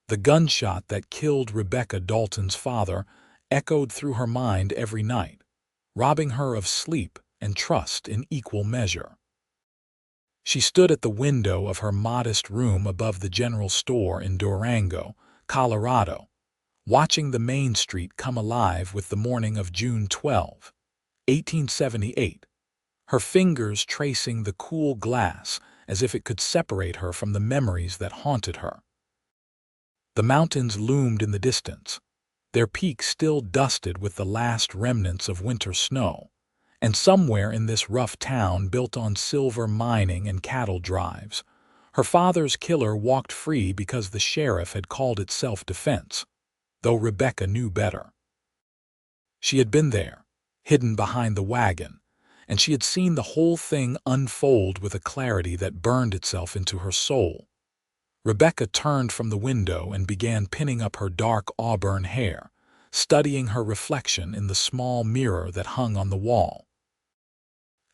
The gunshot that killed Rebecca Dalton's father echoed through her mind every night, robbing her of sleep and trust in equal measure. She stood at the window of her modest room above the general store in Durango, Colorado, watching the main street come alive with the morning of June 12, 1878, her fingers tracing the cool glass as if it could separate her from the memories that haunted her. The mountains loomed in the distance, their peaks still dusted with the last remnants of winter snow, and somewhere in this rough town built on silver mining and cattle drives, her father's killer walked free because the sheriff had called it self-defense, though Rebecca knew better. She had been there, hidden behind the wagon, and she had seen the whole thing unfold with a clarity that burned itself into her soul. Rebecca turned from the window and began pinning up her dark auburn hair, studying her reflection in the small mirror that hung on the wall.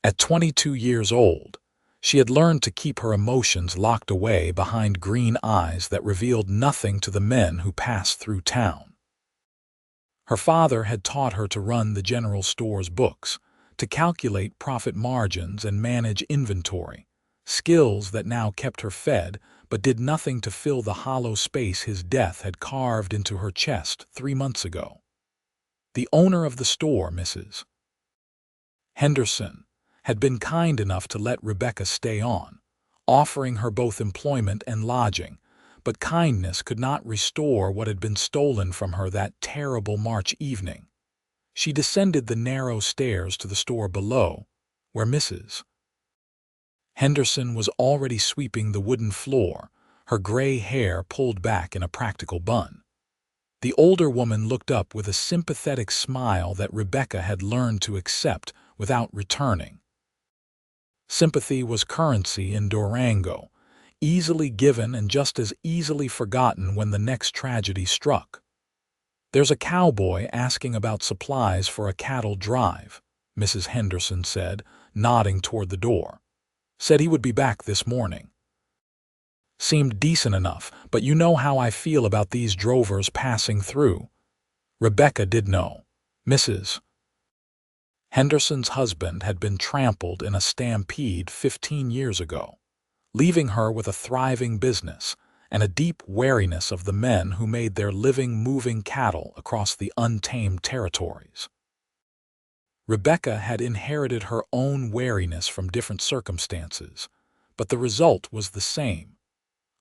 At 22 years old, she had learned to keep her emotions locked away behind green eyes that revealed nothing to the men who passed through town. Her father had taught her to run the general store's books, to calculate profit margins and manage inventory, skills that now kept her fed but did nothing to fill the hollow space his death had carved into her chest 3 months ago. The owner of the store, Mrs. Henderson, had been kind enough to let Rebecca stay on, offering her both employment and lodging, but kindness could not restore what had been stolen from her that terrible March evening. She descended the narrow stairs to the store below, where Mrs. Henderson was already sweeping the wooden floor, her gray hair pulled back in a practical bun. The older woman looked up with a sympathetic smile that Rebecca had learned to accept without returning. Sympathy was currency in Durango, easily given and just as easily forgotten when the next tragedy struck. "There's a cowboy asking about supplies for a cattle drive," Mrs. Henderson said, nodding toward the door. "Said he would be back this morning. Seemed decent enough, but you know how I feel about these drovers passing through." Rebecca did know. Mrs. Henderson's husband had been trampled in a stampede 15 years ago, leaving her with a thriving business and a deep wariness of the men who made their living moving cattle across the untamed territories. Rebecca had inherited her own wariness from different circumstances, but the result was the same.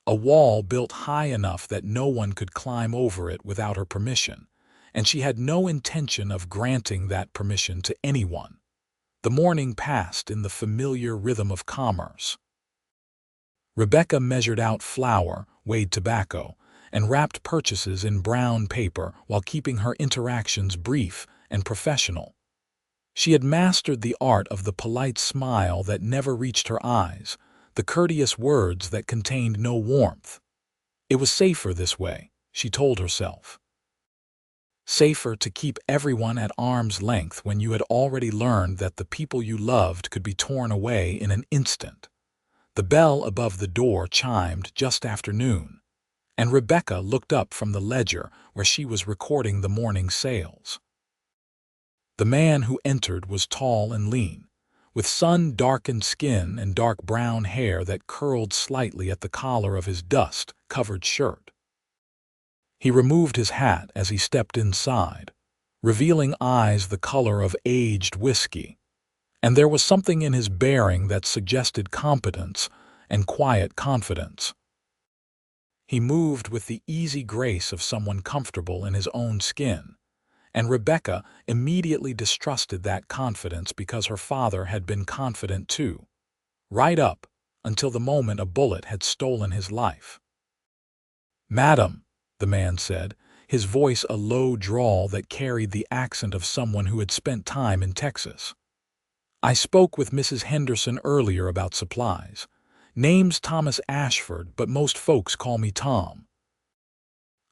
A wall built high enough that no one could climb over it without her permission, and she had no intention of granting that permission to anyone. The morning passed in the familiar rhythm of commerce. Rebecca measured out flour, weighed tobacco, and wrapped purchases in brown paper while keeping her interactions brief and professional. She had mastered the art of the polite smile that never reached her eyes, the courteous words that contained no warmth. It was safer this way, she told herself. Safer to keep everyone at arm's length when you had already learned that the people you loved could be torn away in an instant. The bell above the door chimed just after noon, and Rebecca looked up from the ledger where she was recording the morning sales. The man who entered was tall and lean, with sun-darkened skin and dark brown hair that curled slightly at the collar of his dust-covered shirt. He removed his hat as he stepped inside, revealing eyes the color of aged whiskey, and there was something in his bearing that suggested competence and quiet confidence. He moved with the easy grace of someone comfortable in his own skin, and Rebecca immediately distrusted that confidence because her father had been confident too, right up until the moment a bullet had stolen his life. "Madam," the man said, his voice a low drawl that carried the accent of someone who had spent time in Texas. "I spoke with Mrs. Henderson earlier about supplies. Name's Thomas Ashford, but most folks call me Tom.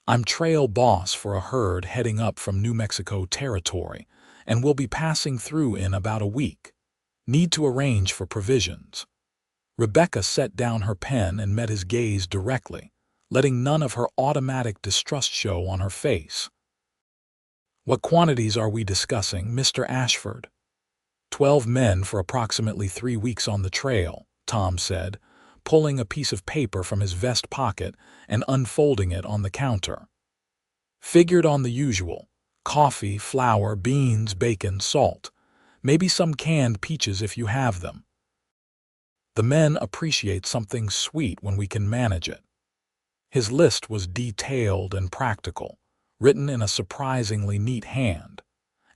I'm trail boss for a herd heading up from New Mexico territory, and will be passing through in about a week. Need to arrange for provisions." Rebecca set down her pen and met his gaze directly, letting none of her automatic distrust show on her face. "What quantities are we discussing, Mr. Ashford?" 12 men for approximately 3 weeks on the trail, Tom said, pulling a piece of paper from his vest pocket and unfolding it on the counter. "Figured on the usual: coffee, flour, beans, bacon, salt. Maybe some canned peaches if you have them. The men appreciate something sweet when we can manage it." His list was detailed and practical, written in a surprisingly neat hand,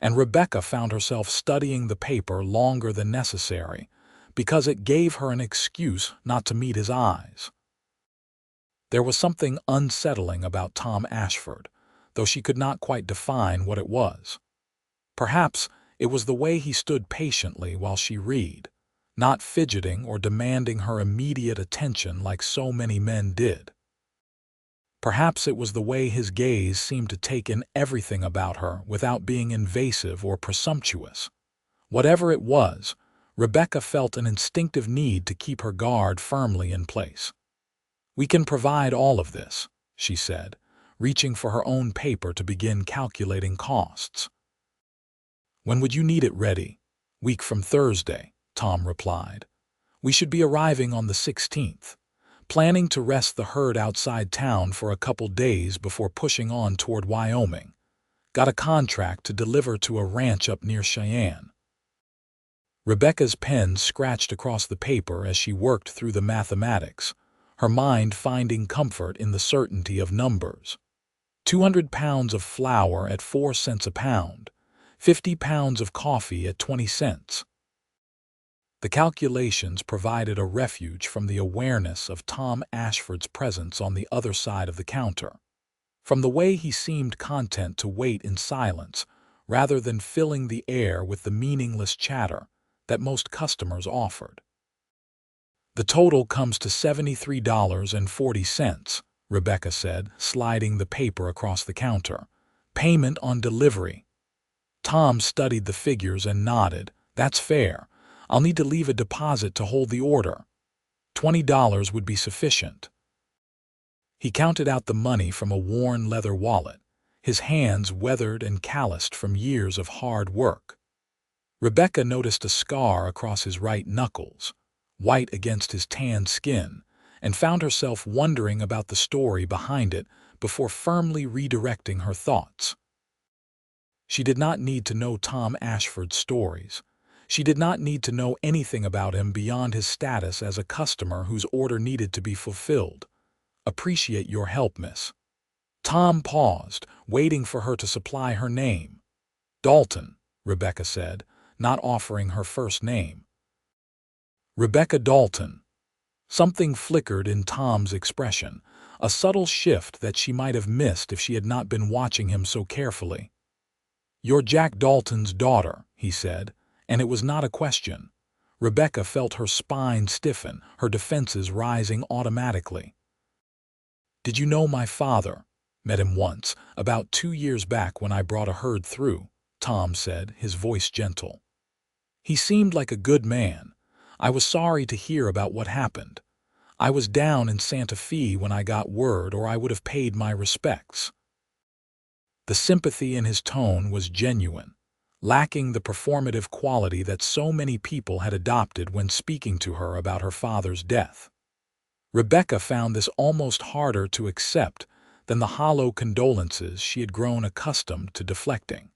and Rebecca found herself studying the paper longer than necessary because it gave her an excuse not to meet his eyes. There was something unsettling about Tom Ashford, though she could not quite define what it was. Perhaps it was the way he stood patiently while she read, not fidgeting or demanding her immediate attention like so many men did. Perhaps it was the way his gaze seemed to take in everything about her without being invasive or presumptuous. Whatever it was, Rebecca felt an instinctive need to keep her guard firmly in place. "We can provide all of this," she said, reaching for her own paper to begin calculating costs. "When would you need it ready?" "Week from Thursday," Tom replied. "We should be arriving on the 16th. Planning to rest the herd outside town for a couple days before pushing on toward Wyoming. Got a contract to deliver to a ranch up near Cheyenne." Rebecca's pen scratched across the paper as she worked through the mathematics, her mind finding comfort in the certainty of numbers. 200 pounds of flour at 4 cents a pound, 50 pounds of coffee at 20 cents. The calculations provided a refuge from the awareness of Tom Ashford's presence on the other side of the counter. From the way he seemed content to wait in silence rather than filling the air with the meaningless chatter that most customers offered. "The total comes to $73.40, Rebecca said, sliding the paper across the counter. "Payment on delivery." Tom studied the figures and nodded. "That's fair. I'll need to leave a deposit to hold the order. $20 would be sufficient." He counted out the money from a worn leather wallet, his hands weathered and calloused from years of hard work. Rebecca noticed a scar across his right knuckles, white against his tanned skin, and found herself wondering about the story behind it before firmly redirecting her thoughts. She did not need to know Tom Ashford's stories. She did not need to know anything about him beyond his status as a customer whose order needed to be fulfilled. "Appreciate your help, miss." Tom paused, waiting for her to supply her name. "Dalton," Rebecca said, not offering her first name. "Rebecca Dalton." Something flickered in Tom's expression, a subtle shift that she might have missed if she had not been watching him so carefully. "You're Jack Dalton's daughter," he said, and it was not a question. Rebecca felt her spine stiffen, her defenses rising automatically. "Did you know my father?" "Met him once, about 2 years back when I brought a herd through," Tom said, his voice gentle. "He seemed like a good man. I was sorry to hear about what happened. I was down in Santa Fe when I got word, or I would have paid my respects." The sympathy in his tone was genuine, lacking the performative quality that so many people had adopted when speaking to her about her father's death. Rebecca found this almost harder to accept than the hollow condolences she had grown accustomed to deflecting.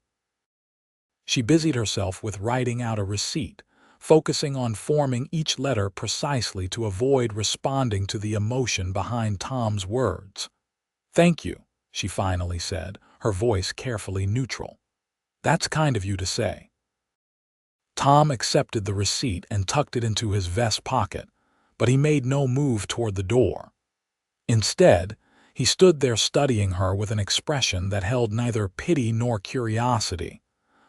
She busied herself with writing out a receipt, focusing on forming each letter precisely to avoid responding to the emotion behind Tom's words. "Thank you," she finally said, her voice carefully neutral. "That's kind of you to say." Tom accepted the receipt and tucked it into his vest pocket, but he made no move toward the door. Instead, he stood there studying her with an expression that held neither pity nor curiosity,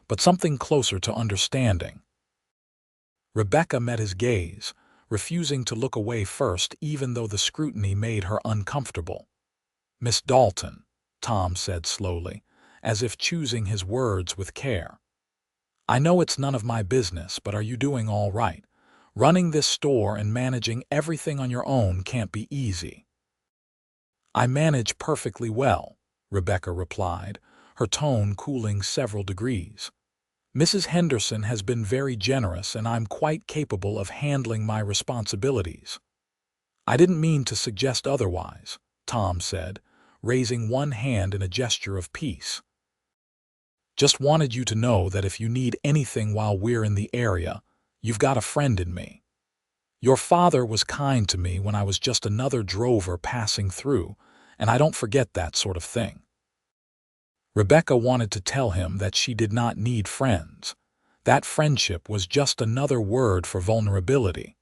but something closer to understanding. Rebecca met his gaze, refusing to look away first even though the scrutiny made her uncomfortable. "Miss Dalton," Tom said slowly, as if choosing his words with care. "I know it's none of my business, but are you doing all right? Running this store and managing everything on your own can't be easy." "I manage perfectly well," Rebecca replied, her tone cooling several degrees. "Mrs. Henderson has been very generous and I'm quite capable of handling my responsibilities." "I didn't mean to suggest otherwise," Tom said, raising one hand in a gesture of peace. "Just wanted you to know that if you need anything while we're in the area, you've got a friend in me. Your father was kind to me when I was just another drover passing through, and I don't forget that sort of thing." Rebecca wanted to tell him that she did not need friends. That friendship was just another word for vulnerability.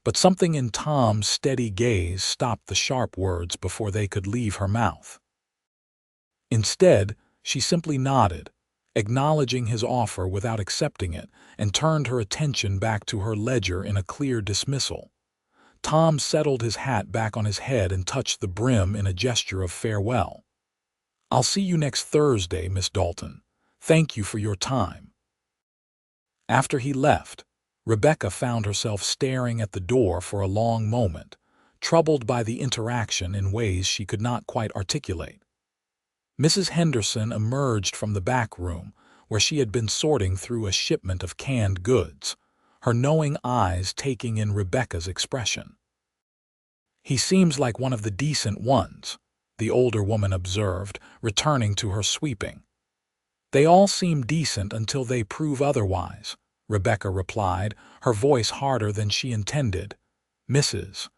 But something in Tom's steady gaze stopped the sharp words before they could leave her mouth. Instead, she simply nodded, acknowledging his offer without accepting it, and turned her attention back to her ledger in a clear dismissal. Tom settled his hat back on his head and touched the brim in a gesture of farewell. "I'll see you next Thursday, Miss Dalton. Thank you for your time." After he left, Rebecca found herself staring at the door for a long moment, troubled by the interaction in ways she could not quite articulate. Mrs. Henderson emerged from the back room, where she had been sorting through a shipment of canned goods, her knowing eyes taking in Rebecca's expression. "He seems like one of the decent ones," the older woman observed, returning to her sweeping. "They all seem decent until they prove otherwise," Rebecca replied, her voice harder than she intended. "Mrs.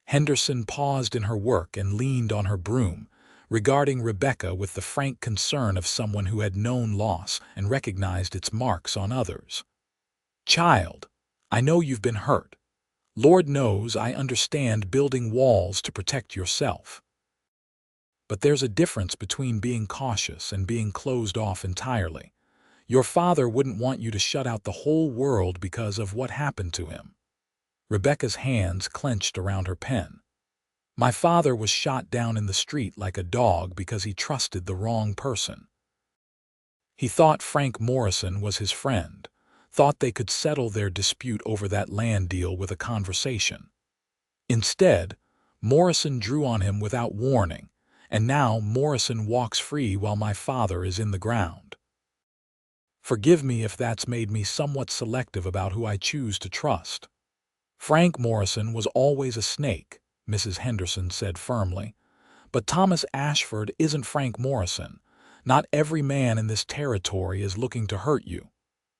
Henderson paused in her work and leaned on her broom, regarding Rebecca with the frank concern of someone who had known loss and recognized its marks on others. "Child, I know you've been hurt. Lord knows I understand building walls to protect yourself. But there's a difference between being cautious and being closed off entirely. Your father wouldn't want you to shut out the whole world because of what happened to him." Rebecca's hands clenched around her pen. "My father was shot down in the street like a dog because he trusted the wrong person. He thought Frank Morrison was his friend, thought they could settle their dispute over that land deal with a conversation. Instead, Morrison drew on him without warning, and now Morrison walks free while my father is in the ground. Forgive me if that's made me somewhat selective about who I choose to trust. Frank Morrison was always a snake," Mrs. Henderson said firmly. "But Thomas Ashford isn't Frank Morrison. Not every man in this territory is looking to hurt you."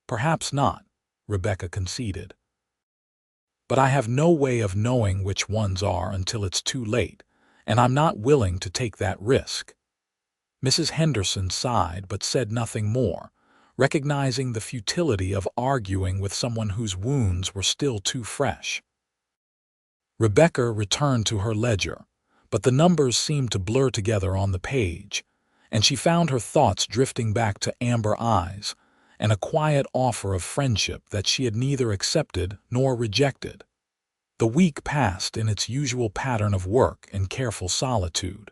"Perhaps not," Rebecca conceded. "But I have no way of knowing which ones are until it's too late, and I'm not willing to take that risk." Mrs. Henderson sighed but said nothing more, recognizing the futility of arguing with someone whose wounds were still too fresh. Rebecca returned to her ledger, but the numbers seemed to blur together on the page, and she found her thoughts drifting back to amber eyes and a quiet offer of friendship that she had neither accepted nor rejected. The week passed in its usual pattern of work and careful solitude.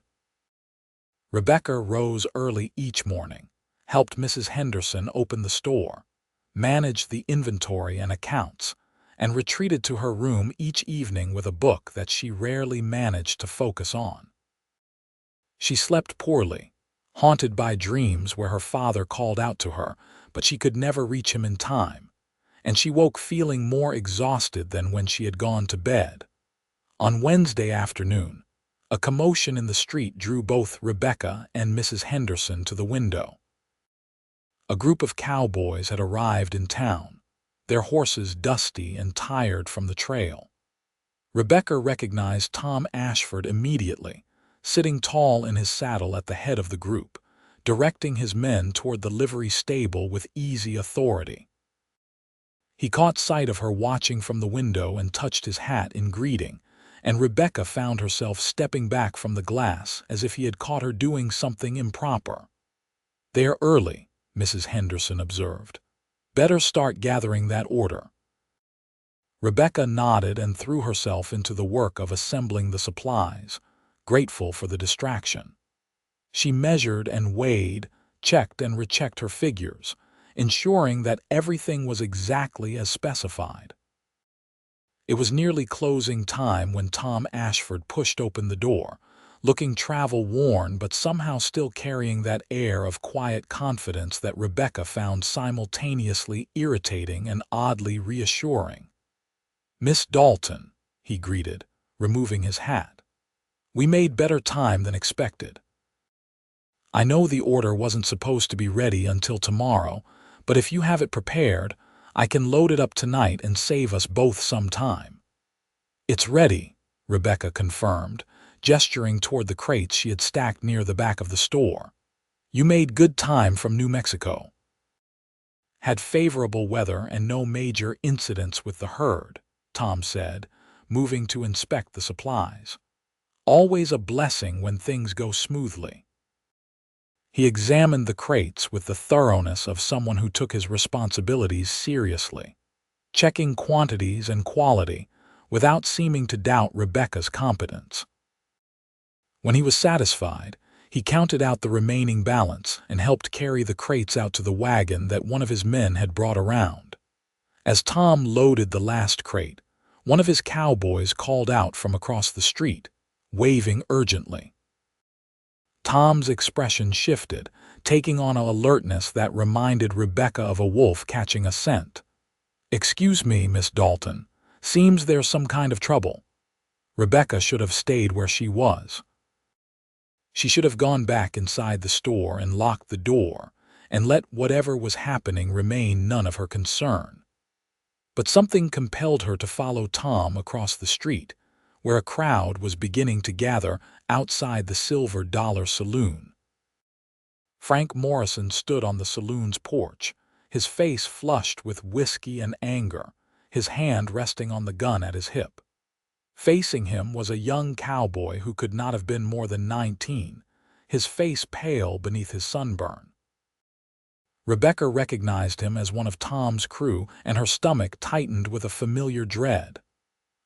Rebecca rose early each morning, helped Mrs. Henderson open the store, managed the inventory and accounts, and retreated to her room each evening with a book that she rarely managed to focus on. She slept poorly, haunted by dreams where her father called out to her, but she could never reach him in time, and she woke feeling more exhausted than when she had gone to bed. On Wednesday afternoon, a commotion in the street drew both Rebecca and Mrs. Henderson to the window. A group of cowboys had arrived in town, their horses dusty and tired from the trail. Rebecca recognized Tom Ashford immediately, sitting tall in his saddle at the head of the group, directing his men toward the livery stable with easy authority. He caught sight of her watching from the window and touched his hat in greeting, and Rebecca found herself stepping back from the glass as if he had caught her doing something improper. "They're early," Mrs. Henderson observed. "Better start gathering that order." Rebecca nodded and threw herself into the work of assembling the supplies, grateful for the distraction. She measured and weighed, checked and rechecked her figures, ensuring that everything was exactly as specified. It was nearly closing time when Tom Ashford pushed open the door, looking travel-worn but somehow still carrying that air of quiet confidence that Rebecca found simultaneously irritating and oddly reassuring. "Miss Dalton," he greeted, removing his hat. "We made better time than expected. I know the order wasn't supposed to be ready until tomorrow, but if you have it prepared, I can load it up tonight and save us both some time." "It's ready," Rebecca confirmed, gesturing toward the crates she had stacked near the back of the store. "You made good time from New Mexico." "Had favorable weather and no major incidents with the herd," Tom said, moving to inspect the supplies. "Always a blessing when things go smoothly." He examined the crates with the thoroughness of someone who took his responsibilities seriously, checking quantities and quality without seeming to doubt Rebecca's competence. When he was satisfied, he counted out the remaining balance and helped carry the crates out to the wagon that one of his men had brought around. As Tom loaded the last crate, one of his cowboys called out from across the street, waving urgently. Tom's expression shifted, taking on an alertness that reminded Rebecca of a wolf catching a scent. "Excuse me, Miss Dalton. Seems there's some kind of trouble." Rebecca should have stayed where she was. She should have gone back inside the store and locked the door, and let whatever was happening remain none of her concern. But something compelled her to follow Tom across the street, where a crowd was beginning to gather outside the Silver Dollar Saloon. Frank Morrison stood on the saloon's porch, his face flushed with whiskey and anger, his hand resting on the gun at his hip. Facing him was a young cowboy who could not have been more than 19, his face pale beneath his sunburn. Rebecca recognized him as one of Tom's crew, and her stomach tightened with a familiar dread.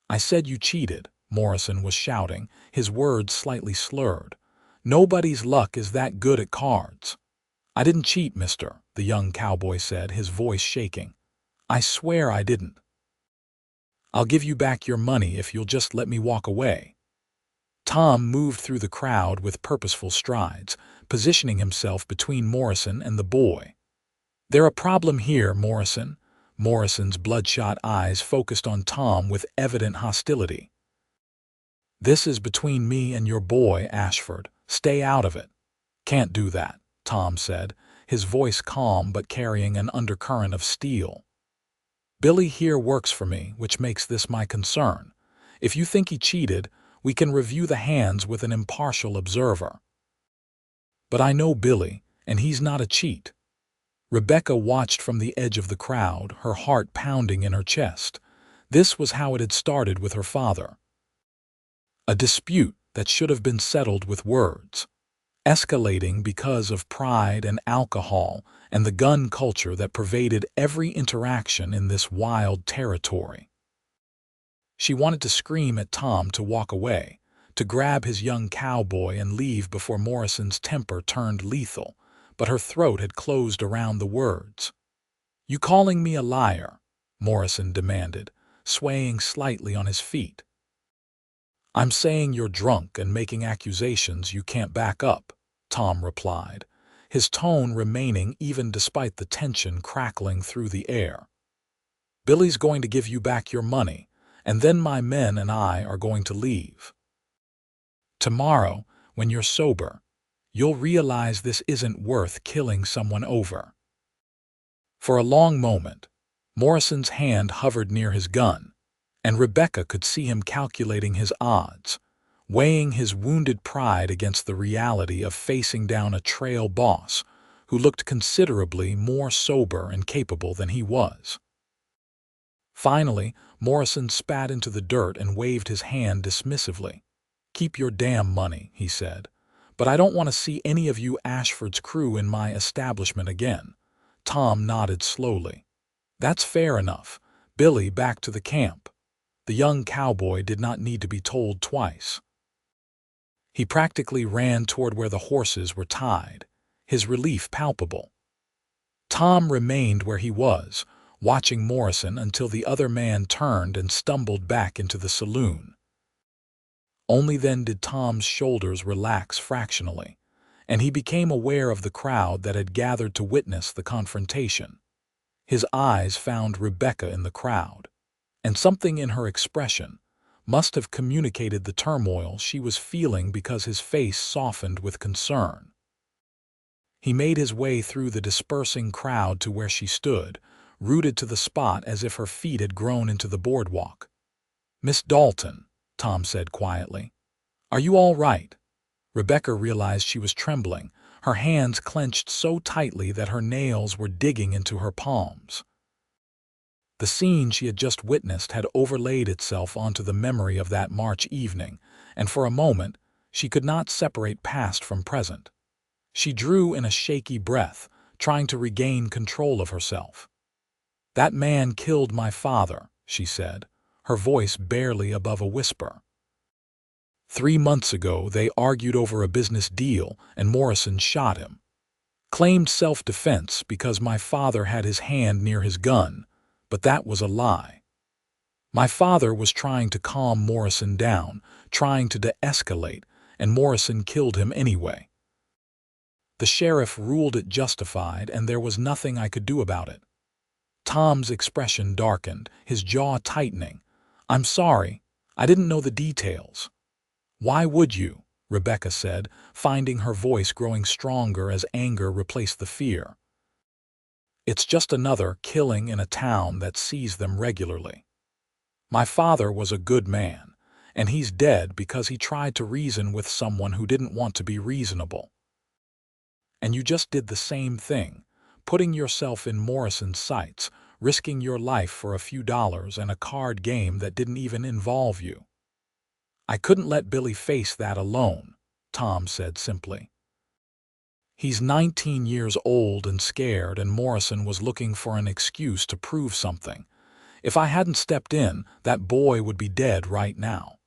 "I said you cheated," Morrison was shouting, his words slightly slurred. "Nobody's luck is that good at cards." "I didn't cheat, mister," the young cowboy said, his voice shaking. "I swear I didn't. I'll give you back your money if you'll just let me walk away." Tom moved through the crowd with purposeful strides, positioning himself between Morrison and the boy. "There a problem here, Morrison?" Morrison's bloodshot eyes focused on Tom with evident hostility. "This is between me and your boy, Ashford. Stay out of it." "Can't do that," Tom said, his voice calm but carrying an undercurrent of steel. "Billy here works for me, which makes this my concern. If you think he cheated, we can review the hands with an impartial observer." "But I know Billy, and he's not a cheat." Rebecca watched from the edge of the crowd, her heart pounding in her chest. This was how it had started with her father. A dispute that should have been settled with words, escalating because of pride and alcohol and the gun culture that pervaded every interaction in this wild territory. She wanted to scream at Tom to walk away, to grab his young cowboy and leave before Morrison's temper turned lethal, but her throat had closed around the words. "You calling me a liar?" Morrison demanded, swaying slightly on his feet. "I'm saying you're drunk and making accusations you can't back up," Tom replied, his tone remaining even despite the tension crackling through the air. "Billy's going to give you back your money, and then my men and I are going to leave. Tomorrow, when you're sober, you'll realize this isn't worth killing someone over." For a long moment, Morrison's hand hovered near his gun, and Rebecca could see him calculating his odds, weighing his wounded pride against the reality of facing down a trail boss who looked considerably more sober and capable than he was. Finally, Morrison spat into the dirt and waved his hand dismissively. "Keep your damn money," he said, "but I don't want to see any of you Ashford's crew in my establishment again." Tom nodded slowly. "That's fair enough. Billy, back to the camp." The young cowboy did not need to be told twice. He practically ran toward where the horses were tied, his relief palpable. Tom remained where he was, watching Morrison until the other man turned and stumbled back into the saloon. Only then did Tom's shoulders relax fractionally, and he became aware of the crowd that had gathered to witness the confrontation. His eyes found Rebecca in the crowd, and something in her expression must have communicated the turmoil she was feeling because his face softened with concern. He made his way through the dispersing crowd to where she stood, rooted to the spot as if her feet had grown into the boardwalk. "Miss Dalton," Tom said quietly, "are you all right?" Rebecca realized she was trembling, her hands clenched so tightly that her nails were digging into her palms. The scene she had just witnessed had overlaid itself onto the memory of that March evening, and for a moment she could not separate past from present. She drew in a shaky breath, trying to regain control of herself. "That man killed my father," she said, her voice barely above a whisper. 3 months ago, they argued over a business deal, and Morrison shot him. Claimed self-defense because my father had his hand near his gun, but that was a lie. My father was trying to calm Morrison down, trying to de-escalate, and Morrison killed him anyway. The sheriff ruled it justified, and there was nothing I could do about it." Tom's expression darkened, his jaw tightening. "I'm sorry, I didn't know the details." "Why would you?" Rebecca said, finding her voice growing stronger as anger replaced the fear. "It's just another killing in a town that sees them regularly. My father was a good man, and he's dead because he tried to reason with someone who didn't want to be reasonable. And you just did the same thing, putting yourself in Morrison's sights, risking your life for a few dollars and a card game that didn't even involve you." "I couldn't let Billy face that alone," Tom said simply. "He's 19 years old and scared, and Morrison was looking for an excuse to prove something. If I hadn't stepped in, that boy would be dead right now."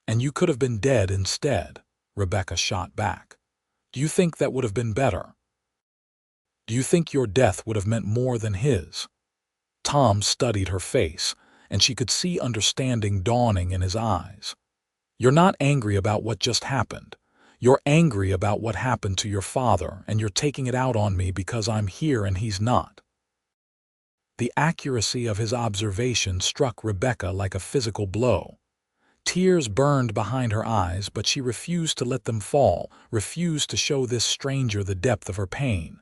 "And you could have been dead instead," Rebecca shot back. "Do you think that would have been better? Do you think your death would have meant more than his?" Tom studied her face, and she could see understanding dawning in his eyes. "You're not angry about what just happened. You're angry about what happened to your father, and you're taking it out on me because I'm here and he's not." The accuracy of his observation struck Rebecca like a physical blow. Tears burned behind her eyes, but she refused to let them fall, refused to show this stranger the depth of her pain.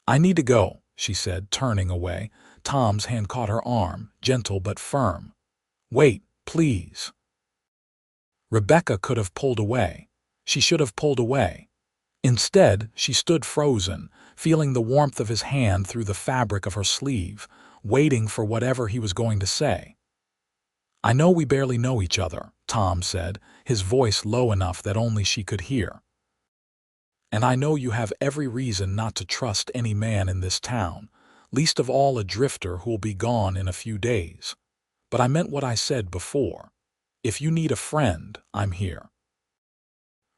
"I need to go," she said, turning away. Tom's hand caught her arm, gentle but firm. "Wait, please." Rebecca could have pulled away. She should have pulled away. Instead, she stood frozen, feeling the warmth of his hand through the fabric of her sleeve, waiting for whatever he was going to say. "I know we barely know each other," Tom said, his voice low enough that only she could hear. "And I know you have every reason not to trust any man in this town, least of all a drifter who'll be gone in a few days. But I meant what I said before. If you need a friend, I'm here."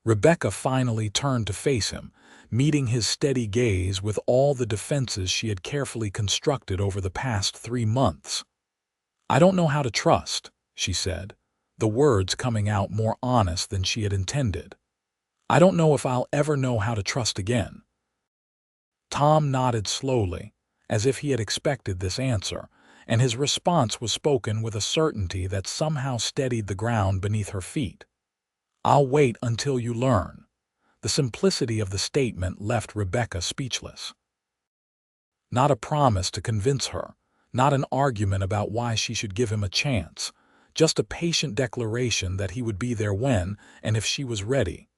Rebecca finally turned to face him, meeting his steady gaze with all the defenses she had carefully constructed over the past 3 months. "I don't know how to trust," she said, the words coming out more honest than she had intended. "I don't know if I'll ever know how to trust again." Tom nodded slowly, as if he had expected this answer, and his response was spoken with a certainty that somehow steadied the ground beneath her feet. "I'll wait until you learn." The simplicity of the statement left Rebecca speechless. Not a promise to convince her, not an argument about why she should give him a chance, just a patient declaration that he would be there when and if she was ready.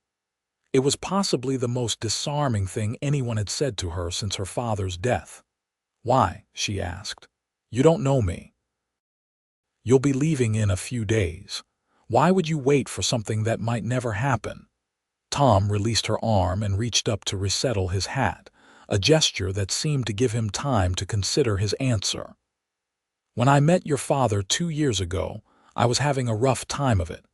It was possibly the most disarming thing anyone had said to her since her father's death. "Why?" she asked. "You don't know me. You'll be leaving in a few days. Why would you wait for something that might never happen?" Tom released her arm and reached up to resettle his hat, a gesture that seemed to give him time to consider his answer. "When I met your father 2 years ago, I was having a rough time of it.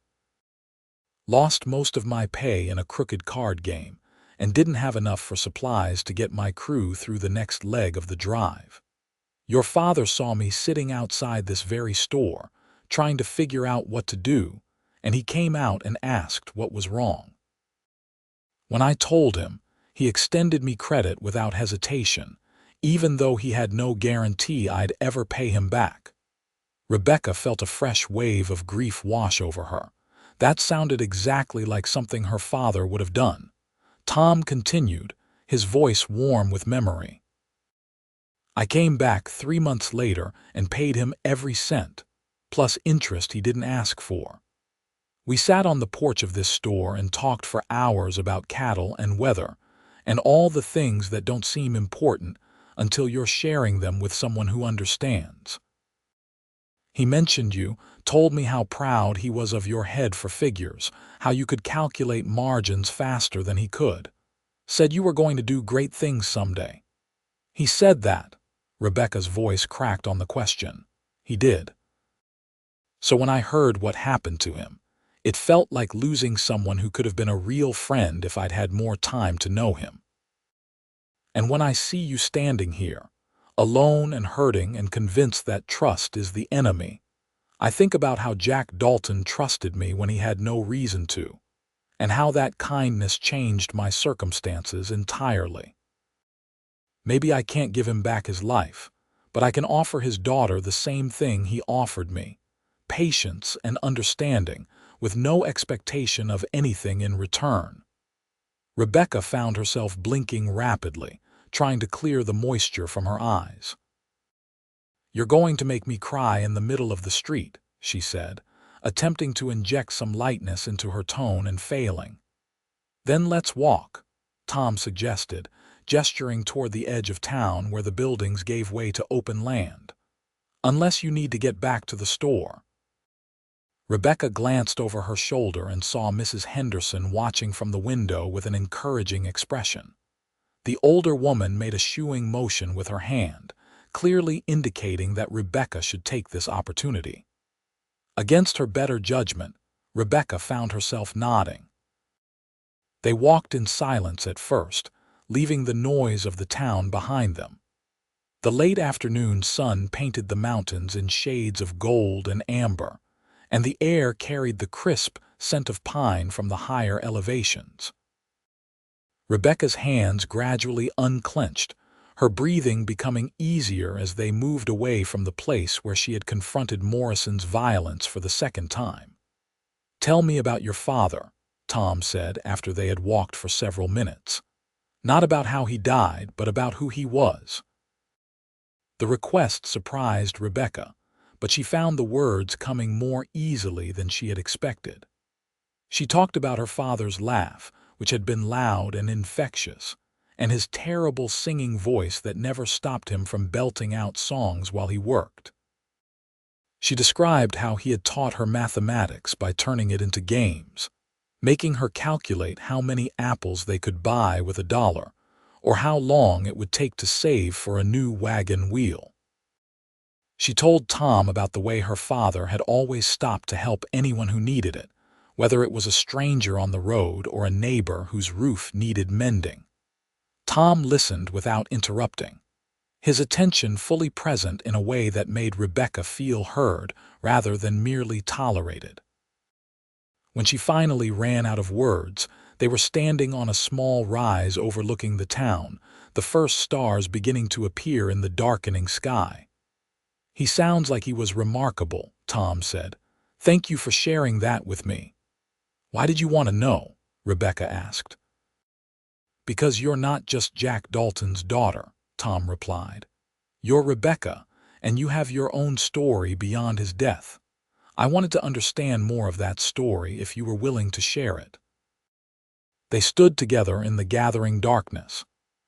Lost most of my pay in a crooked card game, and didn't have enough for supplies to get my crew through the next leg of the drive. Your father saw me sitting outside this very store, trying to figure out what to do, and he came out and asked what was wrong. When I told him, he extended me credit without hesitation, even though he had no guarantee I'd ever pay him back. Rebecca felt a fresh wave of grief wash over her. That sounded exactly like something her father would have done. Tom continued, his voice warm with memory. I came back 3 months later and paid him every cent, plus interest he didn't ask for. We sat on the porch of this store and talked for hours about cattle and weather, and all the things that don't seem important until you're sharing them with someone who understands. He mentioned you, told me how proud he was of your head for figures, how you could calculate margins faster than he could. Said you were going to do great things someday. He said that. Rebecca's voice cracked on the question. He did. So when I heard what happened to him, it felt like losing someone who could have been a real friend if I'd had more time to know him. And when I see you standing here, alone and hurting and convinced that trust is the enemy, I think about how Jack Dalton trusted me when he had no reason to, and how that kindness changed my circumstances entirely. Maybe I can't give him back his life, but I can offer his daughter the same thing he offered me, patience and understanding, with no expectation of anything in return. Rebecca found herself blinking rapidly, trying to clear the moisture from her eyes. "You're going to make me cry in the middle of the street," she said, attempting to inject some lightness into her tone and failing. "Then let's walk," Tom suggested, gesturing toward the edge of town where the buildings gave way to open land. "Unless you need to get back to the store." Rebecca glanced over her shoulder and saw Mrs. Henderson watching from the window with an encouraging expression. The older woman made a shooing motion with her hand, clearly indicating that Rebecca should take this opportunity. Against her better judgment, Rebecca found herself nodding. They walked in silence at first, leaving the noise of the town behind them. The late afternoon sun painted the mountains in shades of gold and amber, and the air carried the crisp scent of pine from the higher elevations. Rebecca's hands gradually unclenched, her breathing becoming easier as they moved away from the place where she had confronted Morrison's violence for the second time. "Tell me about your father," Tom said after they had walked for several minutes. "Not about how he died, but about who he was." The request surprised Rebecca, but she found the words coming more easily than she had expected. She talked about her father's laugh, which had been loud and infectious, and his terrible singing voice that never stopped him from belting out songs while he worked. She described how he had taught her mathematics by turning it into games, making her calculate how many apples they could buy with $1, or how long it would take to save for a new wagon wheel. She told Tom about the way her father had always stopped to help anyone who needed it, whether it was a stranger on the road or a neighbor whose roof needed mending. Tom listened without interrupting, his attention fully present in a way that made Rebecca feel heard rather than merely tolerated. When she finally ran out of words, they were standing on a small rise overlooking the town, the first stars beginning to appear in the darkening sky. "He sounds like he was remarkable," Tom said. "Thank you for sharing that with me." "Why did you want to know?" Rebecca asked. "Because you're not just Jack Dalton's daughter," Tom replied. "You're Rebecca, and you have your own story beyond his death. I wanted to understand more of that story if you were willing to share it." They stood together in the gathering darkness,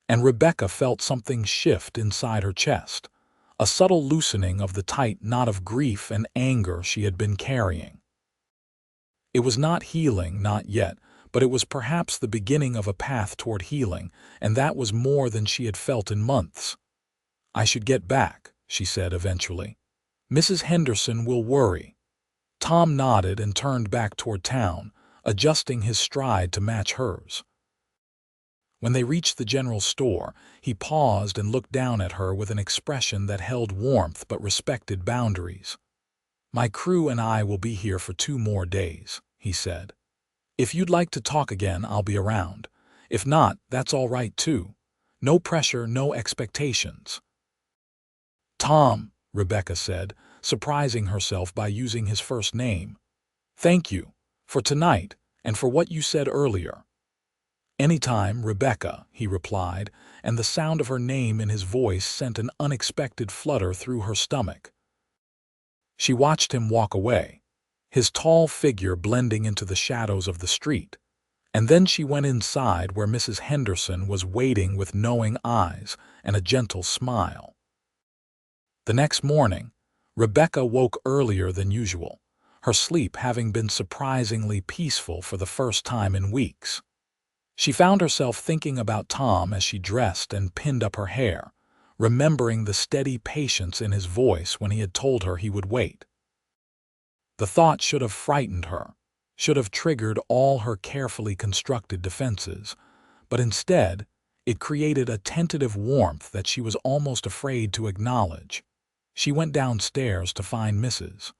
and Rebecca felt something shift inside her chest, a subtle loosening of the tight knot of grief and anger she had been carrying. It was not healing, not yet, but it was perhaps the beginning of a path toward healing, and that was more than she had felt in months. "I should get back," she said eventually. "Mrs. Henderson will worry." Tom nodded and turned back toward town, adjusting his stride to match hers. When they reached the general store, he paused and looked down at her with an expression that held warmth but respected boundaries. "My crew and I will be here for 2 more days," he said. "If you'd like to talk again, I'll be around. If not, that's all right too. No pressure, no expectations." "Tom," Rebecca said, surprising herself by using his first name. "Thank you. For tonight, and for what you said earlier." "Anytime, Rebecca," he replied, and the sound of her name in his voice sent an unexpected flutter through her stomach. She watched him walk away, his tall figure blending into the shadows of the street, and then she went inside where Mrs. Henderson was waiting with knowing eyes and a gentle smile. The next morning, Rebecca woke earlier than usual, her sleep having been surprisingly peaceful for the first time in weeks. She found herself thinking about Tom as she dressed and pinned up her hair, remembering the steady patience in his voice when he had told her he would wait. The thought should have frightened her, should have triggered all her carefully constructed defenses, but instead, it created a tentative warmth that she was almost afraid to acknowledge. She went downstairs to find Mrs.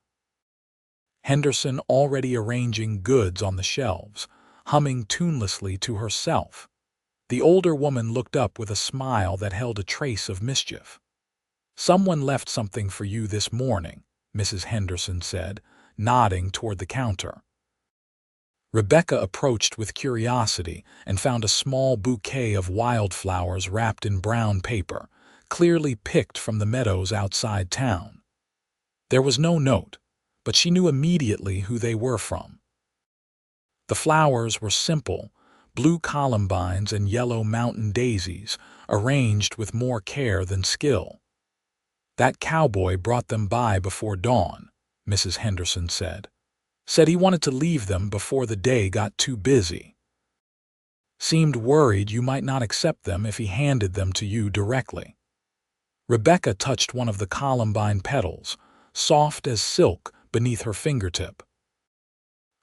Henderson already arranging goods on the shelves, humming tunelessly to herself. The older woman looked up with a smile that held a trace of mischief. "Someone left something for you this morning," Mrs. Henderson said, nodding toward the counter. Rebecca approached with curiosity and found a small bouquet of wildflowers wrapped in brown paper, clearly picked from the meadows outside town. There was no note, but she knew immediately who they were from. The flowers were simple, blue columbines and yellow mountain daisies, arranged with more care than skill. "That cowboy brought them by before dawn," Mrs. Henderson said. "Said he wanted to leave them before the day got too busy. Seemed worried you might not accept them if he handed them to you directly." Rebecca touched one of the columbine petals, soft as silk, beneath her fingertip.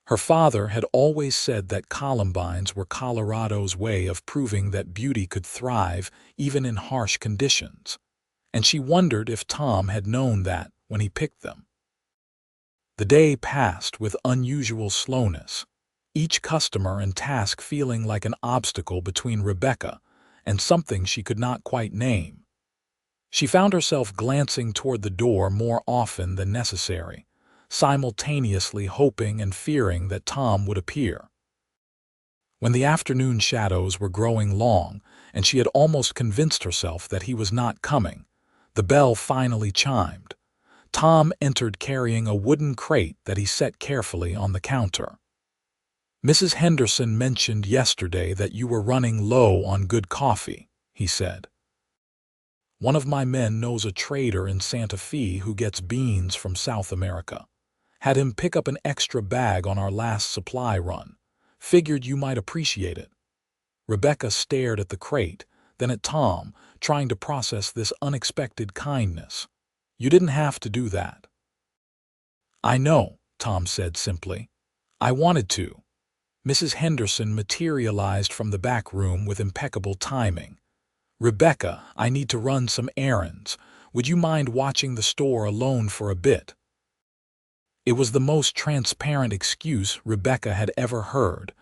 Her father had always said that columbines were Colorado's way of proving that beauty could thrive even in harsh conditions, and she wondered if Tom had known that when he picked them. The day passed with unusual slowness, each customer and task feeling like an obstacle between Rebecca and something she could not quite name. She found herself glancing toward the door more often than necessary, simultaneously hoping and fearing that Tom would appear. When the afternoon shadows were growing long and she had almost convinced herself that he was not coming, the bell finally chimed. Tom entered carrying a wooden crate that he set carefully on the counter. "Mrs. Henderson mentioned yesterday that you were running low on good coffee," he said. "One of my men knows a trader in Santa Fe who gets beans from South America. Had him pick up an extra bag on our last supply run. Figured you might appreciate it." Rebecca stared at the crate, then at Tom, trying to process this unexpected kindness. "You didn't have to do that." "I know," Tom said simply. "I wanted to." Mrs. Henderson materialized from the back room with impeccable timing. "Rebecca, I need to run some errands. Would you mind watching the store alone for a bit?" It was the most transparent excuse Rebecca had ever heard,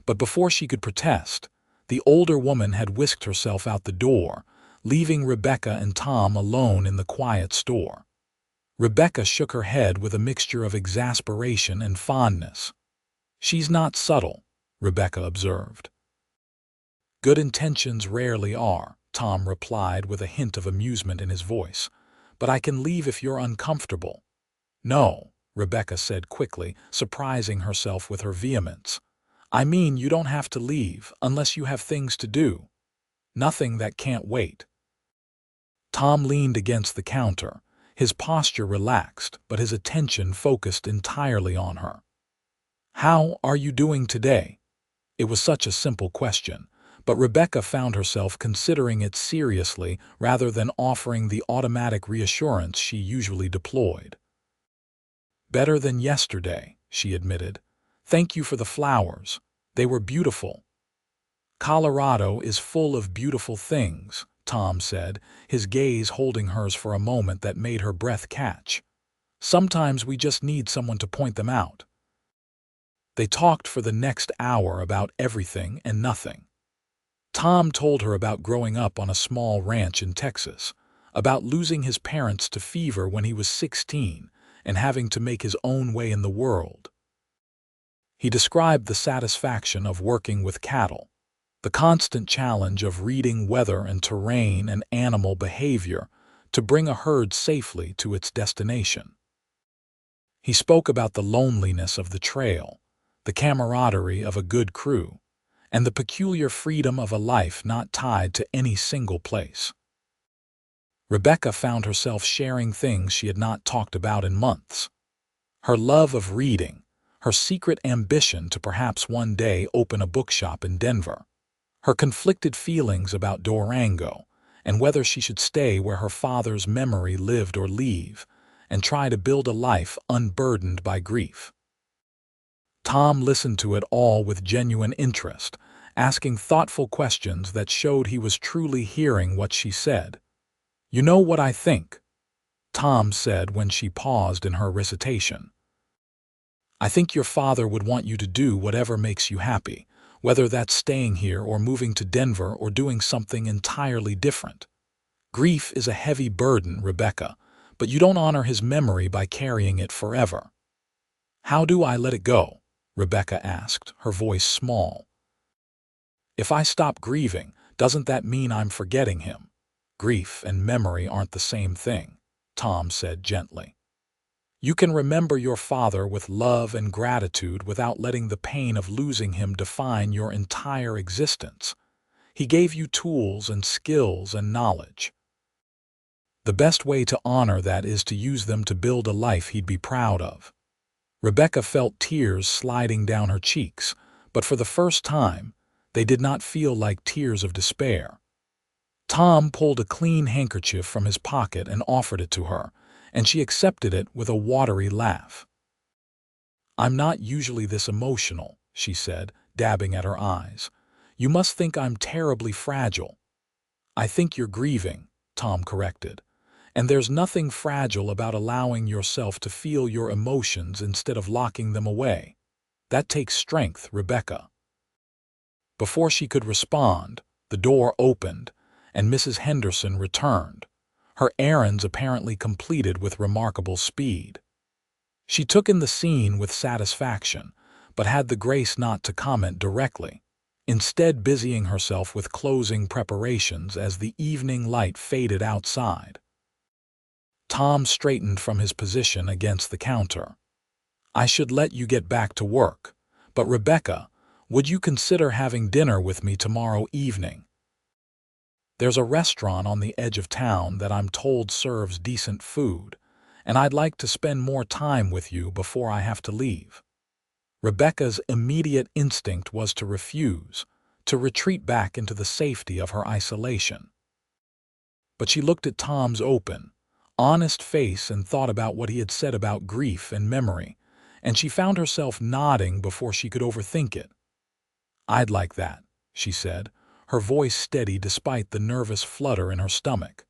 but before she could protest, the older woman had whisked herself out the door, leaving Rebecca and Tom alone in the quiet store. Rebecca shook her head with a mixture of exasperation and fondness. "She's not subtle," Rebecca observed. "Good intentions rarely are," Tom replied with a hint of amusement in his voice. "But I can leave if you're uncomfortable." "No," Rebecca said quickly, surprising herself with her vehemence. "I mean you don't have to leave unless you have things to do. Nothing that can't wait." Tom leaned against the counter, his posture relaxed, but his attention focused entirely on her. "How are you doing today?" It was such a simple question, but Rebecca found herself considering it seriously rather than offering the automatic reassurance she usually deployed. "Better than yesterday," she admitted. "Thank you for the flowers. They were beautiful." "Colorado is full of beautiful things," Tom said, his gaze holding hers for a moment that made her breath catch. "Sometimes we just need someone to point them out." They talked for the next hour about everything and nothing. Tom told her about growing up on a small ranch in Texas, about losing his parents to fever when he was 16 and having to make his own way in the world. He described the satisfaction of working with cattle, the constant challenge of reading weather and terrain and animal behavior to bring a herd safely to its destination. He spoke about the loneliness of the trail, the camaraderie of a good crew, and the peculiar freedom of a life not tied to any single place. Rebecca found herself sharing things she had not talked about in months. Her love of reading, her secret ambition to perhaps one day open a bookshop in Denver, her conflicted feelings about Durango and whether she should stay where her father's memory lived or leave and try to build a life unburdened by grief. Tom listened to it all with genuine interest, asking thoughtful questions that showed he was truly hearing what she said. "You know what I think," Tom said when she paused in her recitation. "I think your father would want you to do whatever makes you happy, whether that's staying here or moving to Denver or doing something entirely different. Grief is a heavy burden, Rebecca, but you don't honor his memory by carrying it forever." "How do I let it go?" Rebecca asked, her voice small. "If I stop grieving, doesn't that mean I'm forgetting him?" "Grief and memory aren't the same thing," Tom said gently. "You can remember your father with love and gratitude without letting the pain of losing him define your entire existence. He gave you tools and skills and knowledge. The best way to honor that is to use them to build a life he'd be proud of." Rebecca felt tears sliding down her cheeks, but for the first time, they did not feel like tears of despair. Tom pulled a clean handkerchief from his pocket and offered it to her, and she accepted it with a watery laugh. "I'm not usually this emotional," she said, dabbing at her eyes. "You must think I'm terribly fragile." "I think you're grieving," Tom corrected. "And there's nothing fragile about allowing yourself to feel your emotions instead of locking them away. That takes strength, Rebecca." Before she could respond, the door opened, and Mrs. Henderson returned, her errands apparently completed with remarkable speed. She took in the scene with satisfaction, but had the grace not to comment directly, instead busying herself with closing preparations as the evening light faded outside. Tom straightened from his position against the counter. "I should let you get back to work, but Rebecca, would you consider having dinner with me tomorrow evening? There's a restaurant on the edge of town that I'm told serves decent food, and I'd like to spend more time with you before I have to leave." Rebecca's immediate instinct was to refuse, to retreat back into the safety of her isolation. But she looked at Tom's open, honest face and thought about what he had said about grief and memory, and she found herself nodding before she could overthink it. "I'd like that," she said, her voice steady despite the nervous flutter in her stomach.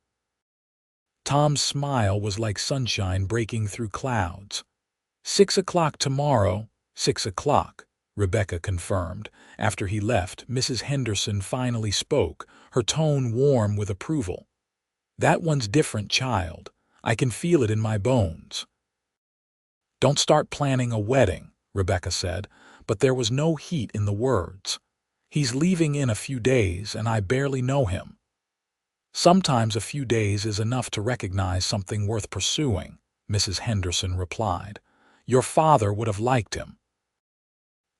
Tom's smile was like sunshine breaking through clouds. 6 o'clock tomorrow, 6 o'clock, Rebecca confirmed. After he left, Mrs. Henderson finally spoke, her tone warm with approval. "That one's different, child. I can feel it in my bones." "Don't start planning a wedding," Rebecca said, but there was no heat in the words. "He's leaving in a few days, and I barely know him." "Sometimes a few days is enough to recognize something worth pursuing," Mrs. Henderson replied. "Your father would have liked him."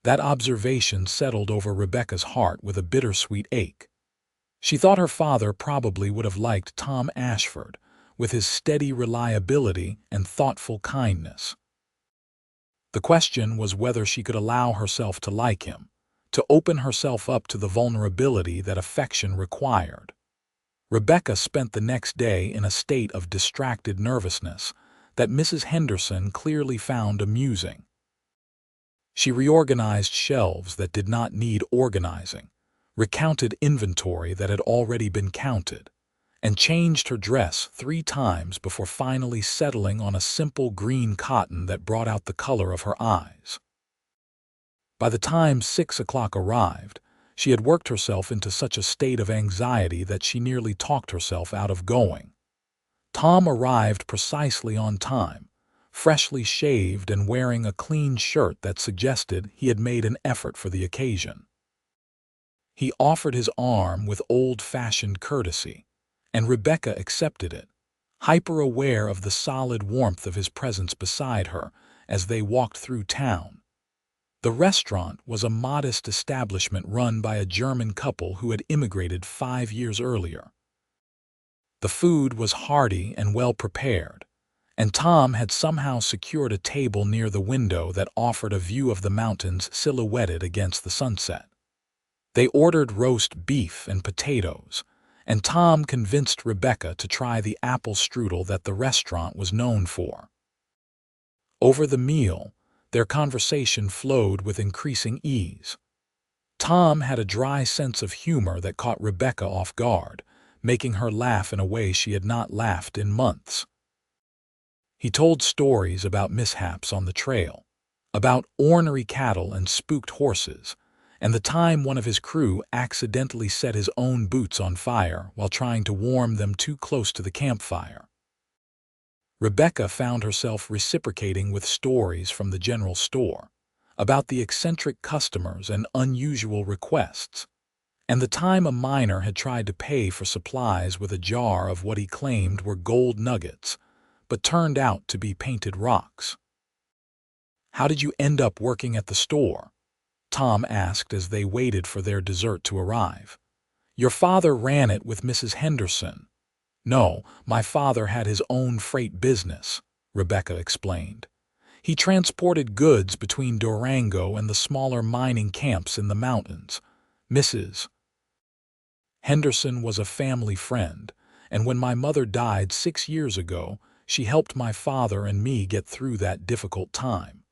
That observation settled over Rebecca's heart with a bittersweet ache. She thought her father probably would have liked Tom Ashford, with his steady reliability and thoughtful kindness. The question was whether she could allow herself to like him, to open herself up to the vulnerability that affection required. Rebecca spent the next day in a state of distracted nervousness that Mrs. Henderson clearly found amusing. She reorganized shelves that did not need organizing, recounted inventory that had already been counted, and changed her dress 3 times before finally settling on a simple green cotton that brought out the color of her eyes. By the time 6 o'clock arrived, she had worked herself into such a state of anxiety that she nearly talked herself out of going. Tom arrived precisely on time, freshly shaved and wearing a clean shirt that suggested he had made an effort for the occasion. He offered his arm with old-fashioned courtesy, and Rebecca accepted it, hyper-aware of the solid warmth of his presence beside her as they walked through town. The restaurant was a modest establishment run by a German couple who had immigrated 5 years earlier. The food was hearty and well prepared, and Tom had somehow secured a table near the window that offered a view of the mountains silhouetted against the sunset. They ordered roast beef and potatoes, and Tom convinced Rebecca to try the apple strudel that the restaurant was known for. Over the meal, their conversation flowed with increasing ease. Tom had a dry sense of humor that caught Rebecca off guard, making her laugh in a way she had not laughed in months. He told stories about mishaps on the trail, about ornery cattle and spooked horses, and the time one of his crew accidentally set his own boots on fire while trying to warm them too close to the campfire. Rebecca found herself reciprocating with stories from the general store, about the eccentric customers and unusual requests, and the time a miner had tried to pay for supplies with a jar of what he claimed were gold nuggets, but turned out to be painted rocks. "How did you end up working at the store?" Tom asked as they waited for their dessert to arrive. "Your father ran it with Mrs. Henderson." "No, my father had his own freight business," Rebecca explained. "He transported goods between Durango and the smaller mining camps in the mountains. Mrs. Henderson was a family friend, and when my mother died 6 years ago, she helped my father and me get through that difficult time.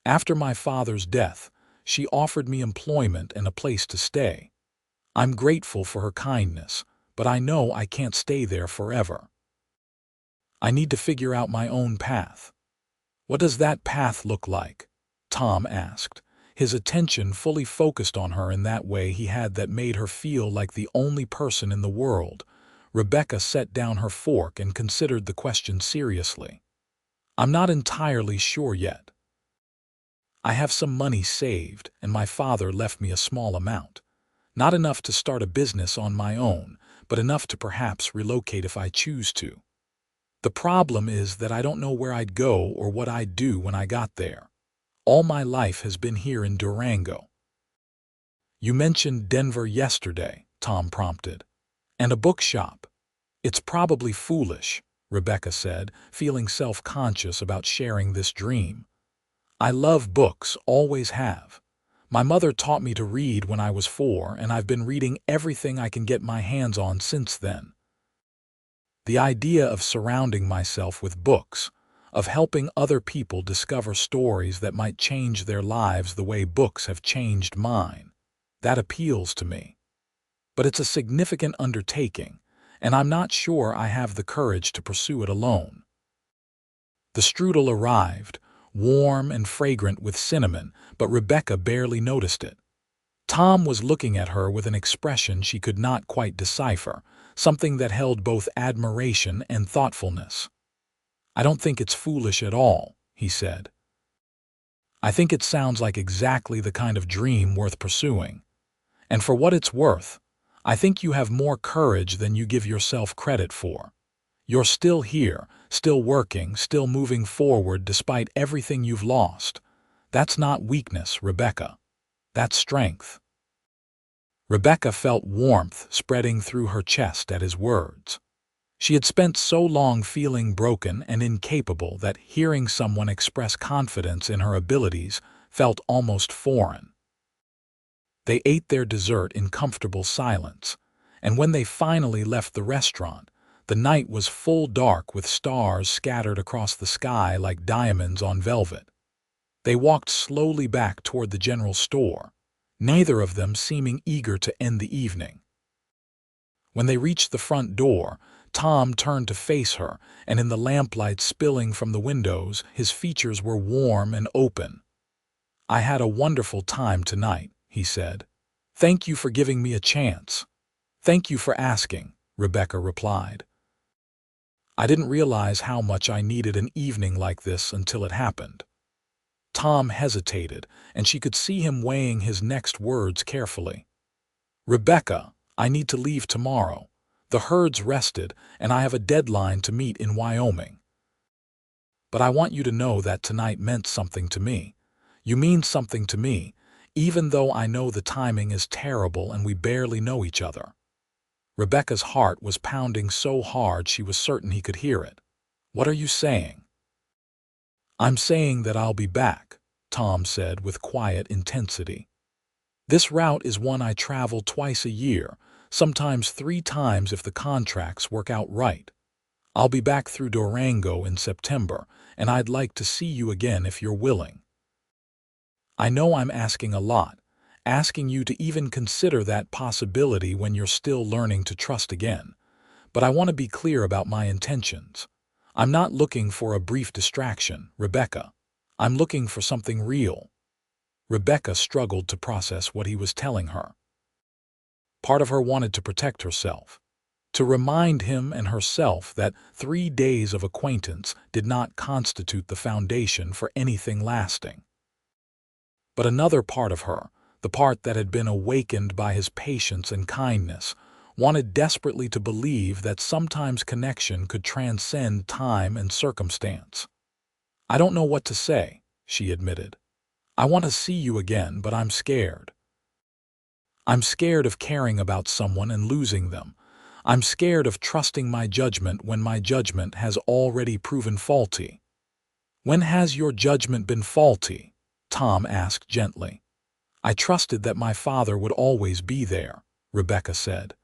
After my father's death, she offered me employment and a place to stay. I'm grateful for her kindness, but I know I can't stay there forever. I need to figure out my own path." "What does that path look like?" Tom asked, his attention fully focused on her in that way he had that made her feel like the only person in the world. Rebecca set down her fork and considered the question seriously. "I'm not entirely sure yet. I have some money saved, and my father left me a small amount. Not enough to start a business on my own, but enough to perhaps relocate if I choose to. The problem is that I don't know where I'd go or what I'd do when I got there. All my life has been here in Durango." "You mentioned Denver yesterday," Tom prompted. "And a bookshop." "It's probably foolish," Rebecca said, feeling self-conscious about sharing this dream. "I love books, always have. My mother taught me to read when I was 4, and I've been reading everything I can get my hands on since then. The idea of surrounding myself with books, of helping other people discover stories that might change their lives the way books have changed mine, that appeals to me. But it's a significant undertaking, and I'm not sure I have the courage to pursue it alone." The strudel arrived, warm and fragrant with cinnamon, but Rebecca barely noticed it. Tom was looking at her with an expression she could not quite decipher, something that held both admiration and thoughtfulness. "I don't think it's foolish at all," he said. "I think it sounds like exactly the kind of dream worth pursuing. And for what it's worth, I think you have more courage than you give yourself credit for. You're still here, still working, still moving forward despite everything you've lost. That's not weakness, Rebecca. That's strength." Rebecca felt warmth spreading through her chest at his words. She had spent so long feeling broken and incapable that hearing someone express confidence in her abilities felt almost foreign. They ate their dessert in comfortable silence, and when they finally left the restaurant, the night was full dark with stars scattered across the sky like diamonds on velvet. They walked slowly back toward the general store, neither of them seeming eager to end the evening. When they reached the front door, Tom turned to face her, and in the lamplight spilling from the windows, his features were warm and open. "I had a wonderful time tonight," he said. "Thank you for giving me a chance." "Thank you for asking," Rebecca replied. "I didn't realize how much I needed an evening like this until it happened." Tom hesitated, and she could see him weighing his next words carefully. "Rebecca, I need to leave tomorrow. The herd's rested, and I have a deadline to meet in Wyoming. But I want you to know that tonight meant something to me. You mean something to me, even though I know the timing is terrible and we barely know each other." Rebecca's heart was pounding so hard she was certain he could hear it. "What are you saying?" "I'm saying that I'll be back," Tom said with quiet intensity. "This route is one I travel twice a year, sometimes 3 times if the contracts work out right. I'll be back through Durango in September, and I'd like to see you again if you're willing. I know I'm asking a lot, asking you to even consider that possibility when you're still learning to trust again. But I want to be clear about my intentions. I'm not looking for a brief distraction, Rebecca. I'm looking for something real." Rebecca struggled to process what he was telling her. Part of her wanted to protect herself, to remind him and herself that 3 days of acquaintance did not constitute the foundation for anything lasting. But another part of her, the part that had been awakened by his patience and kindness, wanted desperately to believe that sometimes connection could transcend time and circumstance. "I don't know what to say," she admitted. "I want to see you again, but I'm scared. I'm scared of caring about someone and losing them. I'm scared of trusting my judgment when my judgment has already proven faulty." "When has your judgment been faulty?" Tom asked gently. "I trusted that my father would always be there," Rebecca said.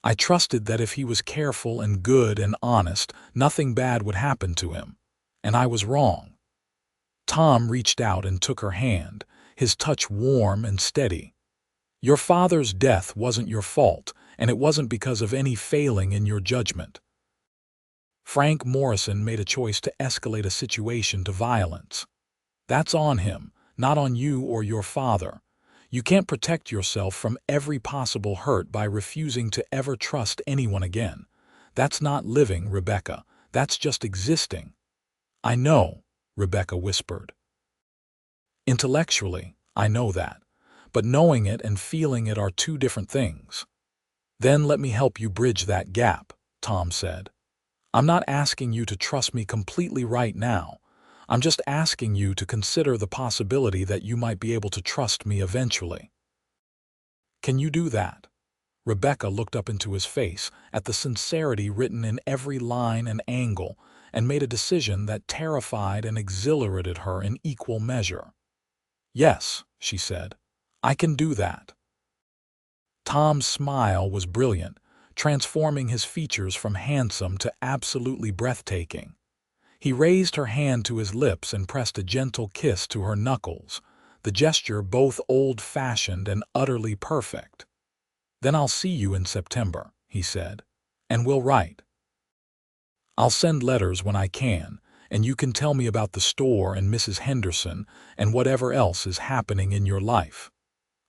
"I trusted that if he was careful and good and honest, nothing bad would happen to him. And I was wrong." Tom reached out and took her hand, his touch warm and steady. "Your father's death wasn't your fault, and it wasn't because of any failing in your judgment. Frank Morrison made a choice to escalate a situation to violence. That's on him, not on you or your father. You can't protect yourself from every possible hurt by refusing to ever trust anyone again. That's not living, Rebecca. That's just existing." "I know," Rebecca whispered. "Intellectually, I know that. But knowing it and feeling it are 2 different things." "Then let me help you bridge that gap," Tom said. "I'm not asking you to trust me completely right now. I'm just asking you to consider the possibility that you might be able to trust me eventually." "Can you do that?" Rebecca looked up into his face, at the sincerity written in every line and angle, and made a decision that terrified and exhilarated her in equal measure. "Yes," she said, "I can do that." Tom's smile was brilliant, transforming his features from handsome to absolutely breathtaking. He raised her hand to his lips and pressed a gentle kiss to her knuckles, the gesture both old-fashioned and utterly perfect. "Then I'll see you in September," he said, "and we'll write. I'll send letters when I can, and you can tell me about the store and Mrs. Henderson and whatever else is happening in your life.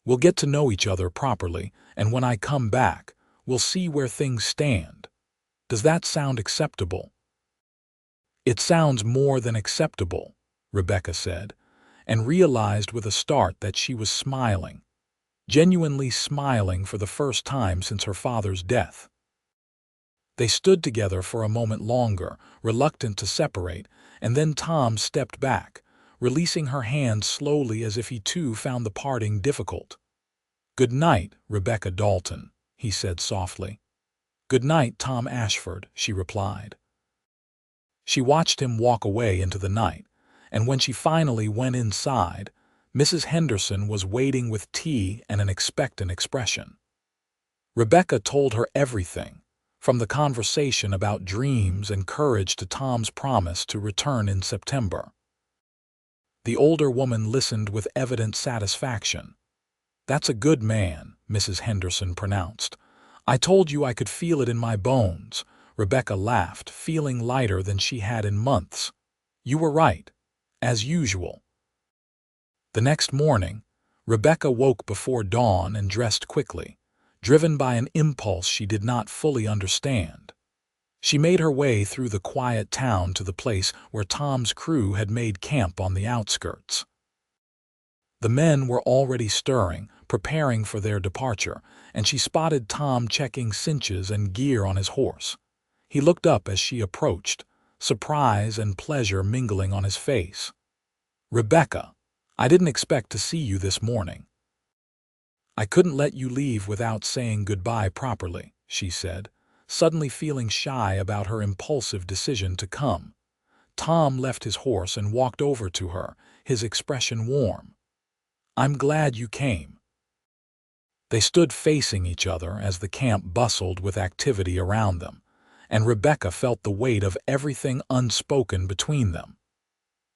We'll get to know each other properly, and when I come back, we'll see where things stand. Does that sound acceptable?" "It sounds more than acceptable," Rebecca said, and realized with a start that she was smiling, genuinely smiling for the first time since her father's death. They stood together for a moment longer, reluctant to separate, and then Tom stepped back, releasing her hand slowly as if he too found the parting difficult. "Good night, Rebecca Dalton," he said softly. "Good night, Tom Ashford," she replied. She watched him walk away into the night, and when she finally went inside, Mrs. Henderson was waiting with tea and an expectant expression. Rebecca told her everything, from the conversation about dreams and courage to Tom's promise to return in September. The older woman listened with evident satisfaction. "That's a good man," Mrs. Henderson pronounced. "I told you I could feel it in my bones." Rebecca laughed, feeling lighter than she had in months. "You were right, as usual." The next morning, Rebecca woke before dawn and dressed quickly, driven by an impulse she did not fully understand. She made her way through the quiet town to the place where Tom's crew had made camp on the outskirts. The men were already stirring, preparing for their departure, and she spotted Tom checking cinches and gear on his horse. He looked up as she approached, surprise and pleasure mingling on his face. "Rebecca, I didn't expect to see you this morning." "I couldn't let you leave without saying goodbye properly," she said, suddenly feeling shy about her impulsive decision to come. Tom left his horse and walked over to her, his expression warm. "I'm glad you came." They stood facing each other as the camp bustled with activity around them, and Rebecca felt the weight of everything unspoken between them.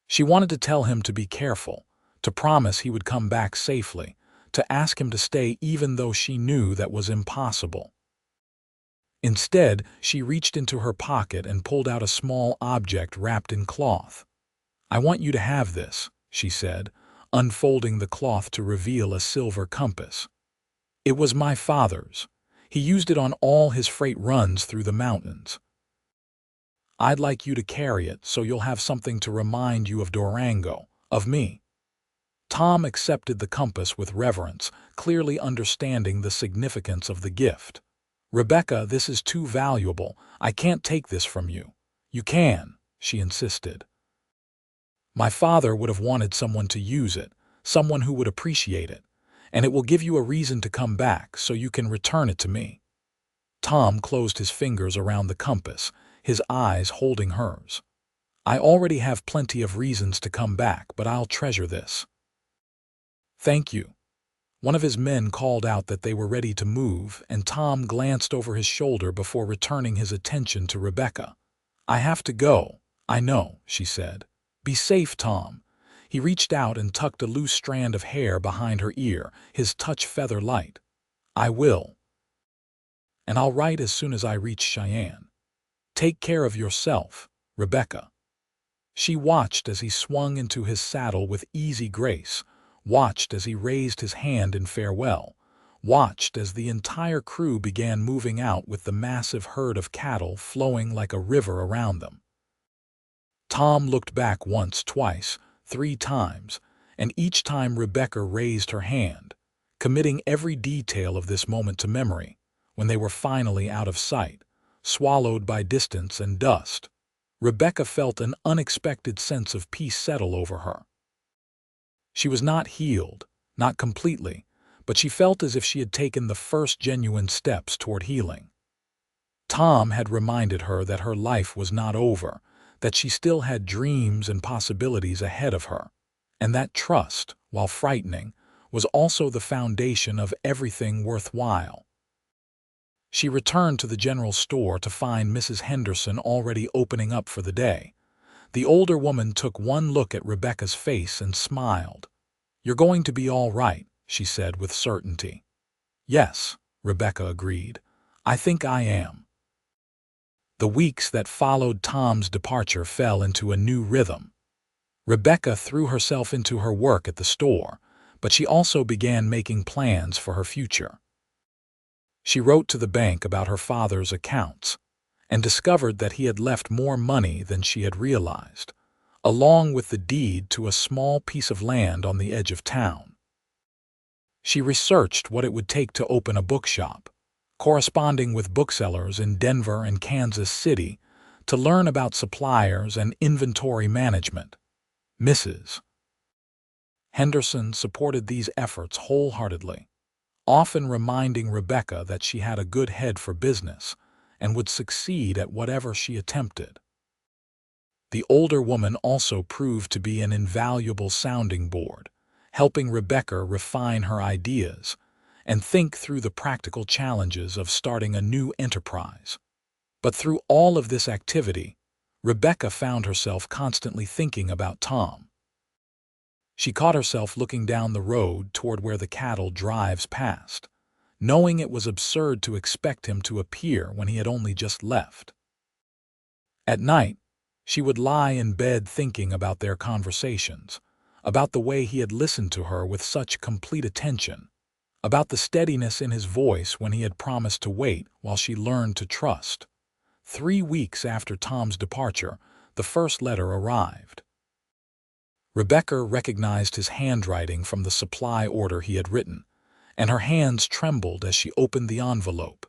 She wanted to tell him to be careful, to promise he would come back safely, to ask him to stay even though she knew that was impossible. Instead, she reached into her pocket and pulled out a small object wrapped in cloth. "I want you to have this," she said, unfolding the cloth to reveal a silver compass. "It was my father's. He used it on all his freight runs through the mountains. I'd like you to carry it so you'll have something to remind you of Durango, of me." Tom accepted the compass with reverence, clearly understanding the significance of the gift. "Rebecca, this is too valuable. I can't take this from you." "You can," she insisted. "My father would have wanted someone to use it, someone who would appreciate it, and it will give you a reason to come back so you can return it to me." Tom closed his fingers around the compass, his eyes holding hers. "I already have plenty of reasons to come back, but I'll treasure this." "Thank you." One of his men called out that they were ready to move, and Tom glanced over his shoulder before returning his attention to Rebecca. "I have to go." "I know," she said. "Be safe, Tom." He reached out and tucked a loose strand of hair behind her ear, his touch feather light. "I will. And I'll write as soon as I reach Cheyenne. Take care of yourself, Rebecca." She watched as he swung into his saddle with easy grace, watched as he raised his hand in farewell, watched as the entire crew began moving out with the massive herd of cattle flowing like a river around them. Tom looked back once, twice, 3 times, and each time Rebecca raised her hand, committing every detail of this moment to memory. When they were finally out of sight, swallowed by distance and dust, Rebecca felt an unexpected sense of peace settle over her. She was not healed, not completely, but she felt as if she had taken the first genuine steps toward healing. Tom had reminded her that her life was not over, that she still had dreams and possibilities ahead of her, and that trust, while frightening, was also the foundation of everything worthwhile. She returned to the general store to find Mrs. Henderson already opening up for the day. The older woman took one look at Rebecca's face and smiled. "You're going to be all right," she said with certainty. "Yes," Rebecca agreed. "I think I am." The weeks that followed Tom's departure fell into a new rhythm. Rebecca threw herself into her work at the store, but she also began making plans for her future. She wrote to the bank about her father's accounts, and discovered that he had left more money than she had realized, along with the deed to a small piece of land on the edge of town. She researched what it would take to open a bookshop, corresponding with booksellers in Denver and Kansas City to learn about suppliers and inventory management. Mrs. Henderson supported these efforts wholeheartedly, often reminding Rebecca that she had a good head for business and would succeed at whatever she attempted. The older woman also proved to be an invaluable sounding board, helping Rebecca refine her ideas and think through the practical challenges of starting a new enterprise. But through all of this activity, Rebecca found herself constantly thinking about Tom. She caught herself looking down the road toward where the cattle drives past, knowing it was absurd to expect him to appear when he had only just left. At night, she would lie in bed thinking about their conversations, about the way he had listened to her with such complete attention, about the steadiness in his voice when he had promised to wait while she learned to trust. 3 weeks after Tom's departure, the first letter arrived. Rebecca recognized his handwriting from the supply order he had written, and her hands trembled as she opened the envelope.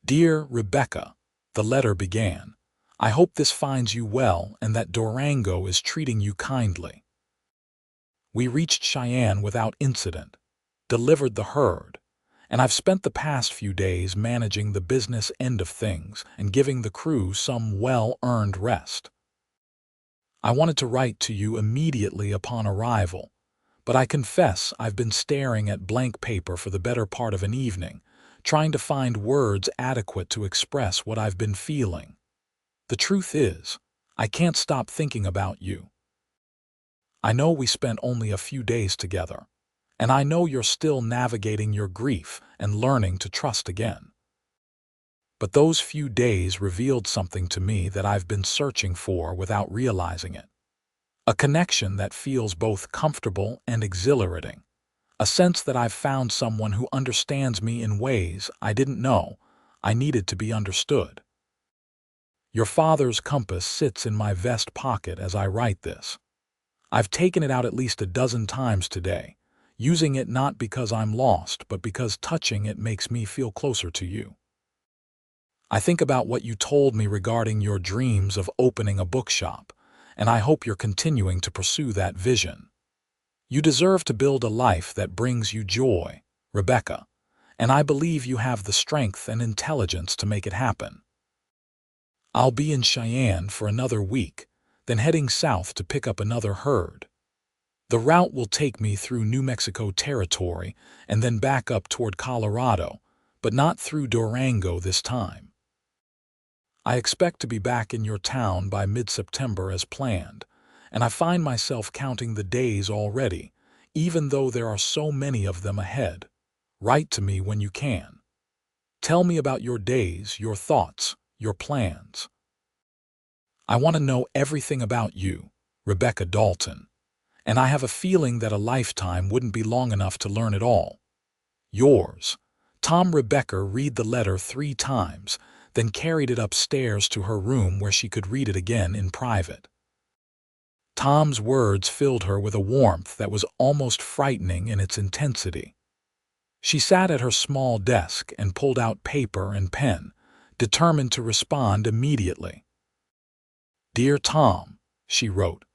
"Dear Rebecca," the letter began, "I hope this finds you well and that Durango is treating you kindly. We reached Cheyenne without incident, delivered the herd, and I've spent the past few days managing the business end of things and giving the crew some well-earned rest. I wanted to write to you immediately upon arrival, but I confess I've been staring at blank paper for the better part of an evening, trying to find words adequate to express what I've been feeling. The truth is, I can't stop thinking about you. I know we spent only a few days together, and I know you're still navigating your grief and learning to trust again. But those few days revealed something to me that I've been searching for without realizing it. A connection that feels both comfortable and exhilarating. A sense that I've found someone who understands me in ways I didn't know I needed to be understood. Your father's compass sits in my vest pocket as I write this. I've taken it out at least a dozen times today, using it not because I'm lost, but because touching it makes me feel closer to you. I think about what you told me regarding your dreams of opening a bookshop, and I hope you're continuing to pursue that vision. You deserve to build a life that brings you joy, Rebecca, and I believe you have the strength and intelligence to make it happen. I'll be in Cheyenne for another week, then heading south to pick up another herd. The route will take me through New Mexico territory and then back up toward Colorado, but not through Durango this time. I expect to be back in your town by mid-September as planned, and I find myself counting the days already, even though there are so many of them ahead. Write to me when you can. Tell me about your days, your thoughts, your plans. I want to know everything about you, Rebecca Dalton, and I have a feeling that a lifetime wouldn't be long enough to learn it all. Yours, Tom. Rebecca read the letter 3 times, then carried it upstairs to her room where she could read it again in private. Tom's words filled her with a warmth that was almost frightening in its intensity. She sat at her small desk and pulled out paper and pen, determined to respond immediately. "Dear Tom," she wrote,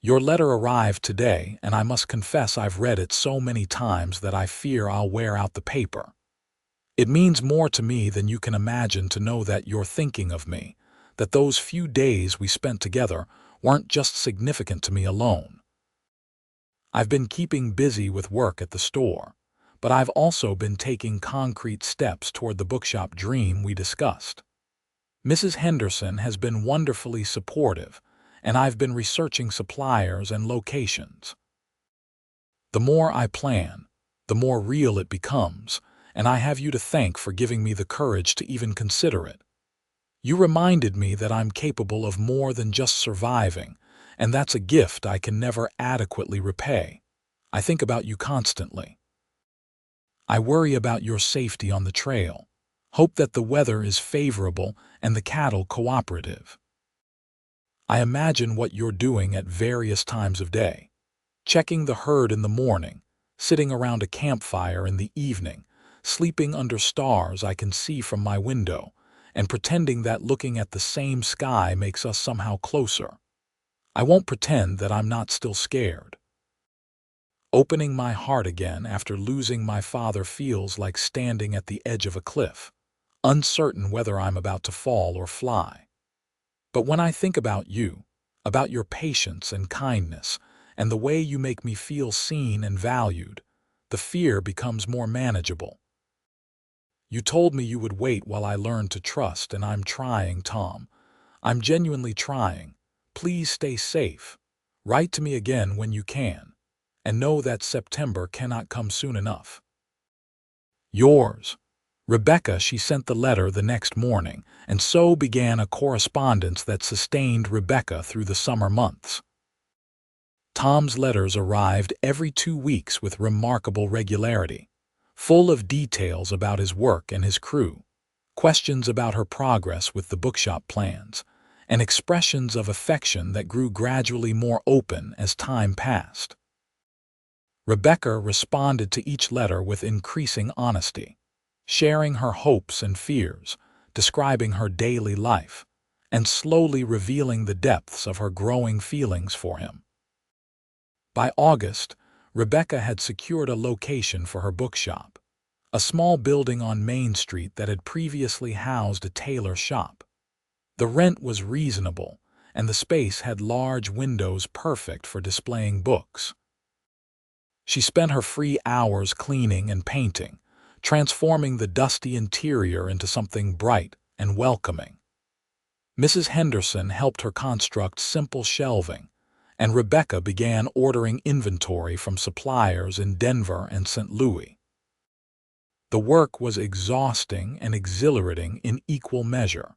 "your letter arrived today, and I must confess I've read it so many times that I fear I'll wear out the paper. It means more to me than you can imagine to know that you're thinking of me, that those few days we spent together weren't just significant to me alone. I've been keeping busy with work at the store, but I've also been taking concrete steps toward the bookshop dream we discussed. Mrs. Henderson has been wonderfully supportive, and I've been researching suppliers and locations. The more I plan, the more real it becomes, and I have you to thank for giving me the courage to even consider it. You reminded me that I'm capable of more than just surviving, and that's a gift I can never adequately repay. I think about you constantly. I worry about your safety on the trail, hope that the weather is favorable and the cattle cooperative. I imagine what you're doing at various times of day, checking the herd in the morning, sitting around a campfire in the evening, sleeping under stars I can see from my window, and pretending that looking at the same sky makes us somehow closer. I won't pretend that I'm not still scared. Opening my heart again after losing my father feels like standing at the edge of a cliff, uncertain whether I'm about to fall or fly. But when I think about you, about your patience and kindness, and the way you make me feel seen and valued, the fear becomes more manageable. You told me you would wait while I learned to trust, and I'm trying, Tom. I'm genuinely trying. Please stay safe. Write to me again when you can, and know that September cannot come soon enough. Yours, Rebecca. She sent the letter the next morning, and so began a correspondence that sustained Rebecca through the summer months. Tom's letters arrived every 2 weeks with remarkable regularity, full of details about his work and his crew, questions about her progress with the bookshop plans, and expressions of affection that grew gradually more open as time passed. Rebecca responded to each letter with increasing honesty, sharing her hopes and fears, describing her daily life, and slowly revealing the depths of her growing feelings for him. By August, Rebecca had secured a location for her bookshop, a small building on Main Street that had previously housed a tailor shop. The rent was reasonable, and the space had large windows perfect for displaying books. She spent her free hours cleaning and painting, transforming the dusty interior into something bright and welcoming. Mrs. Henderson helped her construct simple shelving, and Rebecca began ordering inventory from suppliers in Denver and St. Louis. The work was exhausting and exhilarating in equal measure.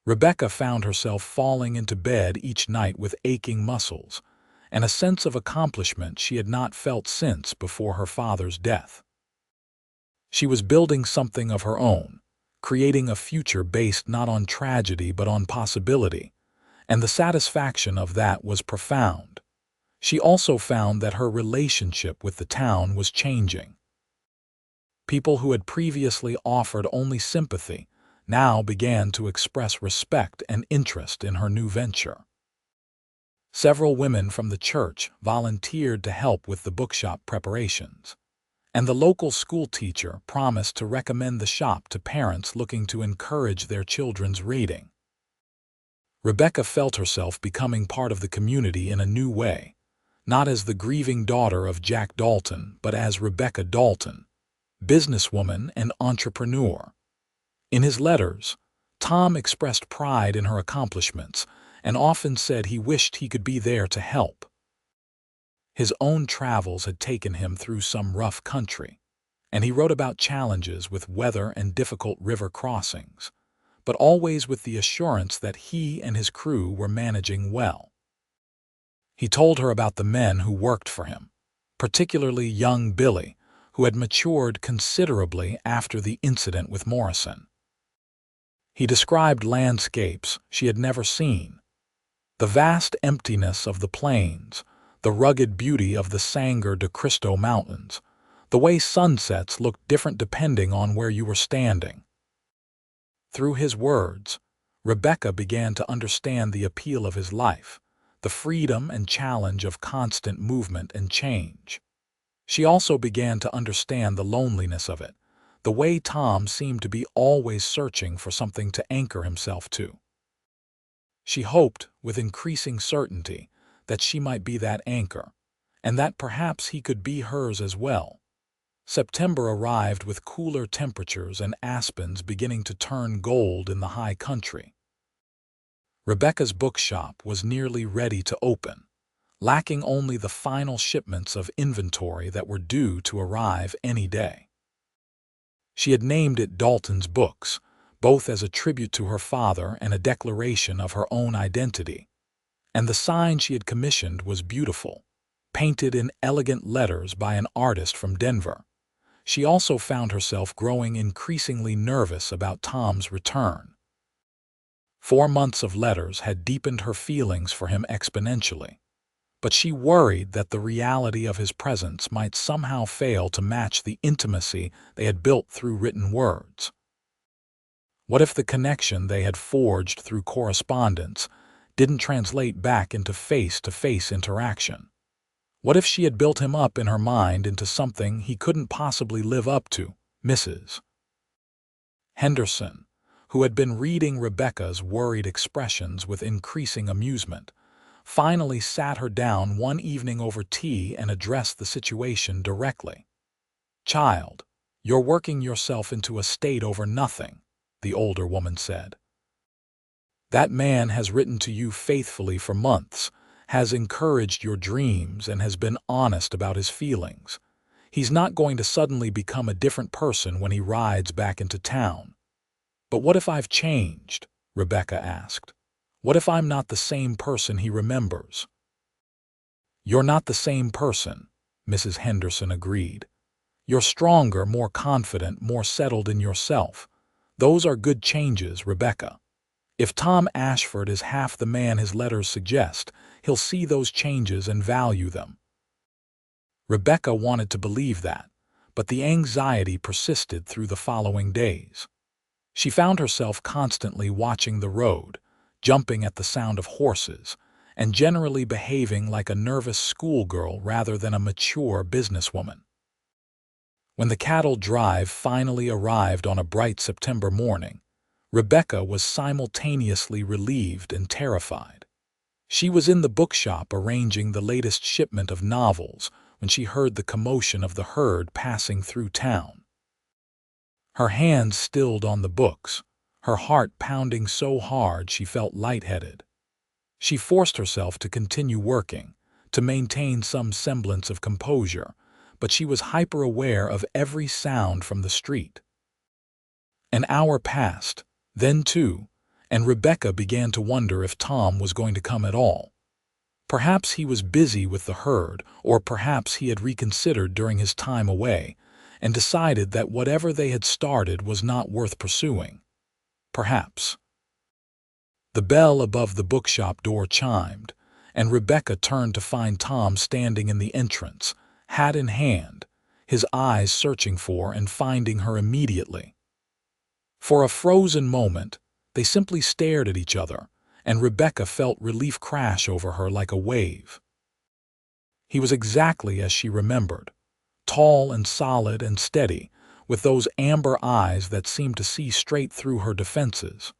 Rebecca found herself falling into bed each night with aching muscles and a sense of accomplishment she had not felt since before her father's death. She was building something of her own, creating a future based not on tragedy but on possibility, and the satisfaction of that was profound. She also found that her relationship with the town was changing. People who had previously offered only sympathy now began to express respect and interest in her new venture. Several women from the church volunteered to help with the bookshop preparations, and the local school teacher promised to recommend the shop to parents looking to encourage their children's reading. Rebecca felt herself becoming part of the community in a new way, not as the grieving daughter of Jack Dalton, but as Rebecca Dalton, businesswoman and entrepreneur. In his letters, Tom expressed pride in her accomplishments and often said he wished he could be there to help. His own travels had taken him through some rough country, and he wrote about challenges with weather and difficult river crossings, but always with the assurance that he and his crew were managing well. He told her about the men who worked for him, particularly young Billy, who had matured considerably after the incident with Morrison. He described landscapes she had never seen, the vast emptiness of the plains, the rugged beauty of the Sangre de Cristo Mountains, the way sunsets looked different depending on where you were standing. Through his words, Rebecca began to understand the appeal of his life, the freedom and challenge of constant movement and change. She also began to understand the loneliness of it, the way Tom seemed to be always searching for something to anchor himself to. She hoped, with increasing certainty, that she might be that anchor, and that perhaps he could be hers as well. September arrived with cooler temperatures and aspens beginning to turn gold in the high country. Rebecca's bookshop was nearly ready to open, lacking only the final shipments of inventory that were due to arrive any day. She had named it Dalton's Books, both as a tribute to her father and a declaration of her own identity, and the sign she had commissioned was beautiful, painted in elegant letters by an artist from Denver. She also found herself growing increasingly nervous about Tom's return. 4 months of letters had deepened her feelings for him exponentially, but she worried that the reality of his presence might somehow fail to match the intimacy they had built through written words. What if the connection they had forged through correspondence didn't translate back into face-to-face interaction? What if she had built him up in her mind into something he couldn't possibly live up to? Mrs. Henderson, who had been reading Rebecca's worried expressions with increasing amusement, finally sat her down one evening over tea and addressed the situation directly. "Child, you're working yourself into a state over nothing," the older woman said. "That man has written to you faithfully for months, has encouraged your dreams, and has been honest about his feelings. He's not going to suddenly become a different person when he rides back into town." "But what if I've changed?" Rebecca asked. "What if I'm not the same person he remembers?" "You're not the same person," Mrs. Henderson agreed. "You're stronger, more confident, more settled in yourself. Those are good changes, Rebecca. If Tom Ashford is half the man his letters suggest, he'll see those changes and value them." Rebecca wanted to believe that, but the anxiety persisted through the following days. She found herself constantly watching the road, jumping at the sound of horses, and generally behaving like a nervous schoolgirl rather than a mature businesswoman. When the cattle drive finally arrived on a bright September morning, Rebecca was simultaneously relieved and terrified. She was in the bookshop arranging the latest shipment of novels when she heard the commotion of the herd passing through town. Her hands stilled on the books, her heart pounding so hard she felt lightheaded. She forced herself to continue working, to maintain some semblance of composure, but she was hyper-aware of every sound from the street. An hour passed, then two, and Rebecca began to wonder if Tom was going to come at all. Perhaps he was busy with the herd, or perhaps he had reconsidered during his time away and decided that whatever they had started was not worth pursuing. Perhaps. The bell above the bookshop door chimed, and Rebecca turned to find Tom standing in the entrance, hat in hand, his eyes searching for and finding her immediately. For a frozen moment, they simply stared at each other, and Rebecca felt relief crash over her like a wave. He was exactly as she remembered, tall and solid and steady, with those amber eyes that seemed to see straight through her defenses.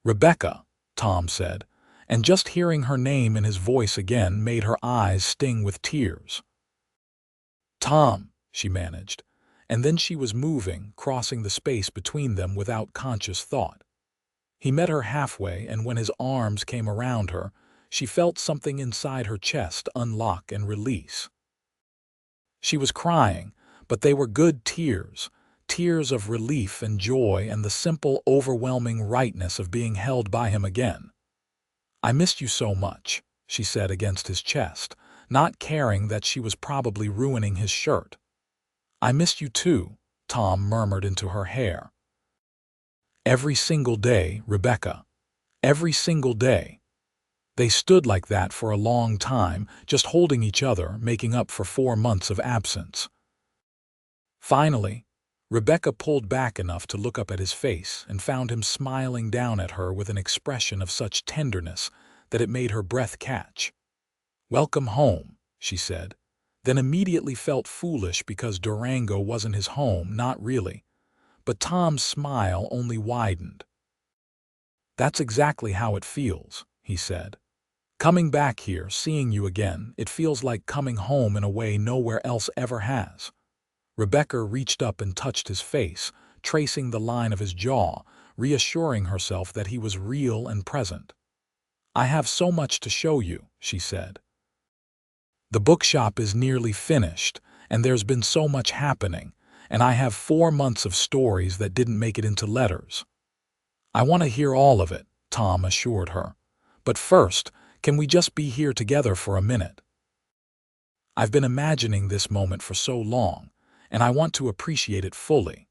"Rebecca," Tom said, and just hearing her name in his voice again made her eyes sting with tears. "Tom," she managed, and then she was moving, crossing the space between them without conscious thought. He met her halfway, and when his arms came around her, she felt something inside her chest unlock and release. She was crying, but they were good tears, tears of relief and joy and the simple, overwhelming rightness of being held by him again. "I missed you so much," she said against his chest, not caring that she was probably ruining his shirt. "I missed you too," Tom murmured into her hair. "Every single day, Rebecca. Every single day." They stood like that for a long time, just holding each other, making up for 4 months of absence. Finally, Rebecca pulled back enough to look up at his face and found him smiling down at her with an expression of such tenderness that it made her breath catch. "Welcome home," she said, then immediately felt foolish because Durango wasn't his home, not really. But Tom's smile only widened. "That's exactly how it feels," he said. "Coming back here, seeing you again, it feels like coming home in a way nowhere else ever has." Rebecca reached up and touched his face, tracing the line of his jaw, reassuring herself that he was real and present. "I have so much to show you," she said. "The bookshop is nearly finished, and there's been so much happening, and I have 4 months of stories that didn't make it into letters." "I want to hear all of it," Tom assured her. "But first, can we just be here together for a minute? I've been imagining this moment for so long, and I want to appreciate it fully."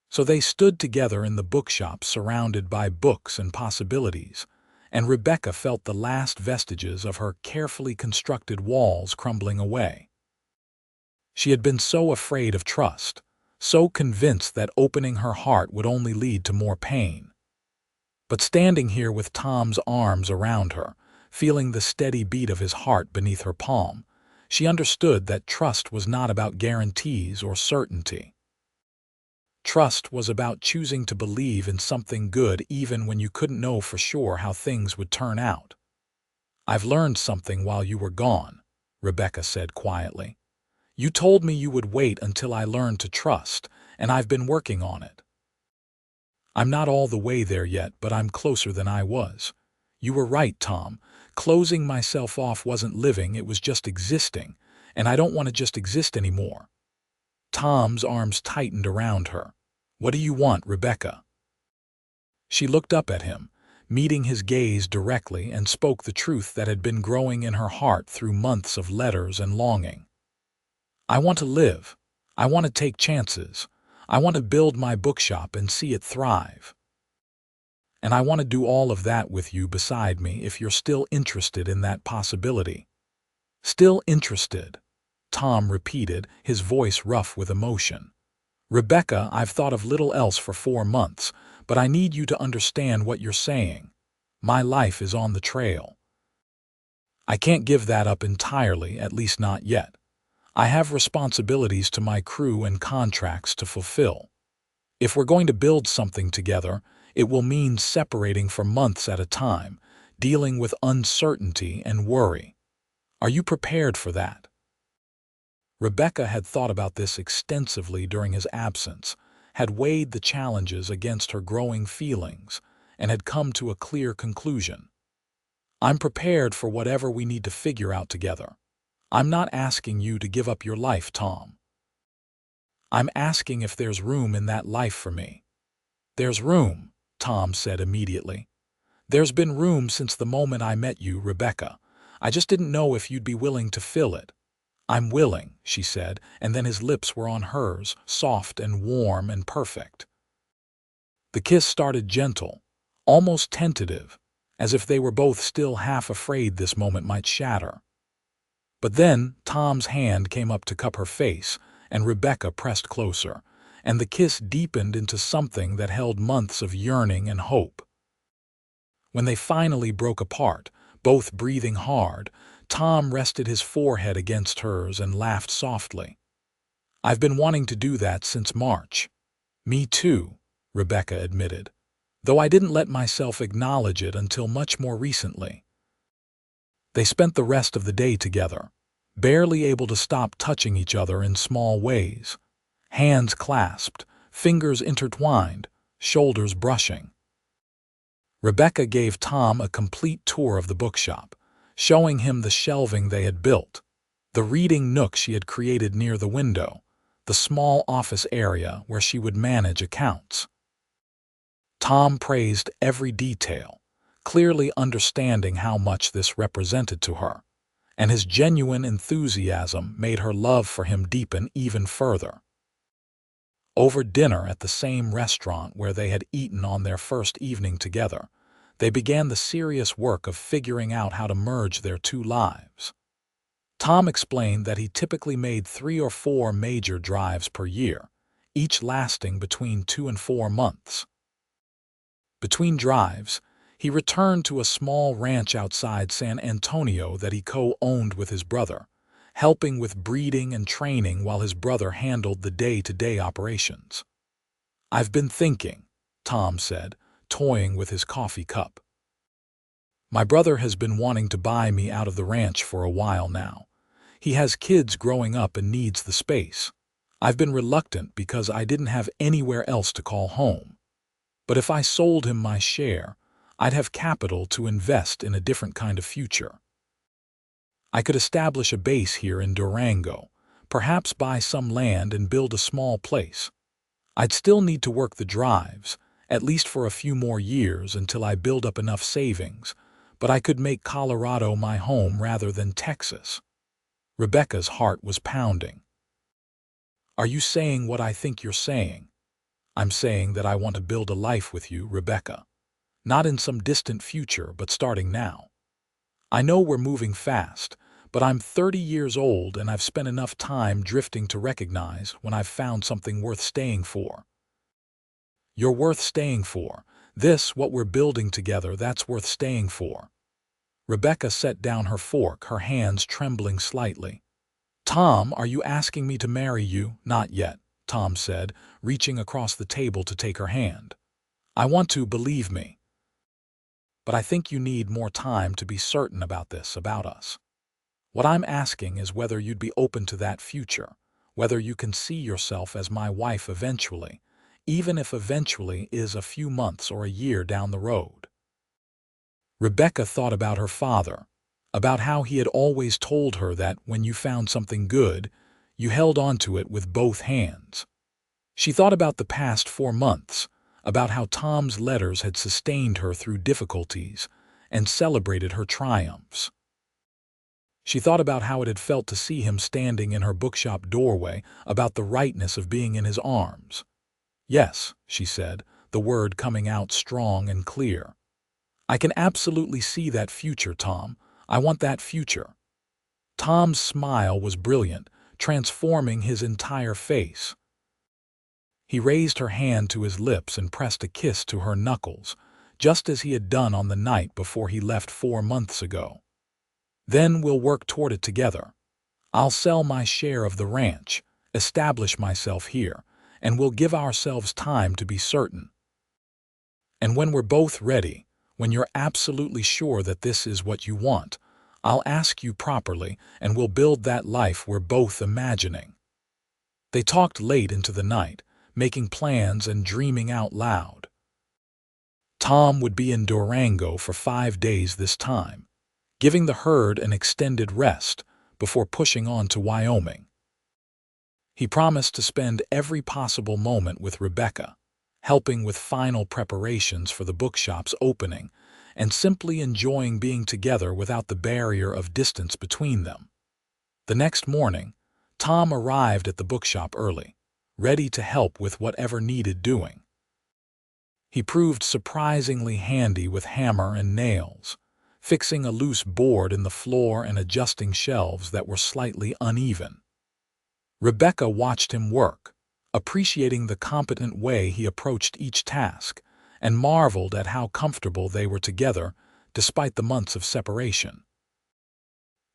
So they stood together in the bookshop surrounded by books and possibilities, and Rebecca felt the last vestiges of her carefully constructed walls crumbling away. She had been so afraid of trust, so convinced that opening her heart would only lead to more pain. But standing here with Tom's arms around her, feeling the steady beat of his heart beneath her palm, she understood that trust was not about guarantees or certainty. Trust was about choosing to believe in something good even when you couldn't know for sure how things would turn out. "I've learned something while you were gone," Rebecca said quietly. "You told me you would wait until I learned to trust, and I've been working on it. I'm not all the way there yet, but I'm closer than I was. You were right, Tom. Closing myself off wasn't living, it was just existing, and I don't want to just exist anymore." Tom's arms tightened around her. "What do you want, Rebecca?" She looked up at him, meeting his gaze directly, and spoke the truth that had been growing in her heart through months of letters and longing. "I want to live. I want to take chances. I want to build my bookshop and see it thrive. And I want to do all of that with you beside me if you're still interested in that possibility." "Still interested," Tom repeated, his voice rough with emotion. "Rebecca, I've thought of little else for 4 months, but I need you to understand what you're saying. My life is on the trail. I can't give that up entirely, at least not yet. I have responsibilities to my crew and contracts to fulfill. If we're going to build something together, it will mean separating for months at a time, dealing with uncertainty and worry. Are you prepared for that?" Rebecca had thought about this extensively during his absence, had weighed the challenges against her growing feelings, and had come to a clear conclusion. "I'm prepared for whatever we need to figure out together. I'm not asking you to give up your life, Tom. I'm asking if there's room in that life for me." "There's room," Tom said immediately. "There's been room since the moment I met you, Rebecca. I just didn't know if you'd be willing to fill it." "I'm willing," she said, and then his lips were on hers, soft and warm and perfect. The kiss started gentle, almost tentative, as if they were both still half afraid this moment might shatter. But then Tom's hand came up to cup her face, and Rebecca pressed closer, and the kiss deepened into something that held months of yearning and hope. When they finally broke apart, both breathing hard, Tom rested his forehead against hers and laughed softly. "I've been wanting to do that since March." "Me too," Rebecca admitted, "though I didn't let myself acknowledge it until much more recently." They spent the rest of the day together, barely able to stop touching each other in small ways. Hands clasped, fingers intertwined, shoulders brushing. Rebecca gave Tom a complete tour of the bookshop, showing him the shelving they had built, the reading nook she had created near the window, the small office area where she would manage accounts. Tom praised every detail, clearly understanding how much this represented to her, and his genuine enthusiasm made her love for him deepen even further. Over dinner at the same restaurant where they had eaten on their first evening together, they began the serious work of figuring out how to merge their two lives. Tom explained that he typically made 3 or 4 major drives per year, each lasting between 2 and 4 months. Between drives, he returned to a small ranch outside San Antonio that he co-owned with his brother, helping with breeding and training while his brother handled the day-to-day operations. "I've been thinking," Tom said, toying with his coffee cup. "My brother has been wanting to buy me out of the ranch for a while now. He has kids growing up and needs the space. I've been reluctant because I didn't have anywhere else to call home. But if I sold him my share, I'd have capital to invest in a different kind of future. I could establish a base here in Durango, perhaps buy some land and build a small place. I'd still need to work the drives, at least for a few more years until I build up enough savings, but I could make Colorado my home rather than Texas." Rebecca's heart was pounding. "Are you saying what I think you're saying?" "I'm saying that I want to build a life with you, Rebecca. Not in some distant future, but starting now. I know we're moving fast, but I'm 30 years old and I've spent enough time drifting to recognize when I've found something worth staying for." "You're worth staying for. What we're building together, that's worth staying for." Rebecca set down her fork, her hands trembling slightly. "Tom, are you asking me to marry you?" "Not yet," Tom said, reaching across the table to take her hand. "I want to, believe me. But I think you need more time to be certain about this, about us. What I'm asking is whether you'd be open to that future, whether you can see yourself as my wife eventually, even if eventually is a few months or a year down the road." Rebecca thought about her father, about how he had always told her that when you found something good, you held on to it with both hands. She thought about the past 4 months, about how Tom's letters had sustained her through difficulties and celebrated her triumphs. She thought about how it had felt to see him standing in her bookshop doorway, about the rightness of being in his arms. "Yes," she said, the word coming out strong and clear. "I can absolutely see that future, Tom. I want that future." Tom's smile was brilliant, transforming his entire face. He raised her hand to his lips and pressed a kiss to her knuckles, just as he had done on the night before he left 4 months ago. "Then we'll work toward it together. I'll sell my share of the ranch, establish myself here, and we'll give ourselves time to be certain. And when we're both ready, when you're absolutely sure that this is what you want, I'll ask you properly, and we'll build that life we're both imagining." They talked late into the night, making plans and dreaming out loud. Tom would be in Durango for 5 days this time, giving the herd an extended rest before pushing on to Wyoming. He promised to spend every possible moment with Rebecca, helping with final preparations for the bookshop's opening, and simply enjoying being together without the barrier of distance between them. The next morning, Tom arrived at the bookshop early, ready to help with whatever needed doing. He proved surprisingly handy with hammer and nails, fixing a loose board in the floor and adjusting shelves that were slightly uneven. Rebecca watched him work, appreciating the competent way he approached each task, and marveled at how comfortable they were together despite the months of separation.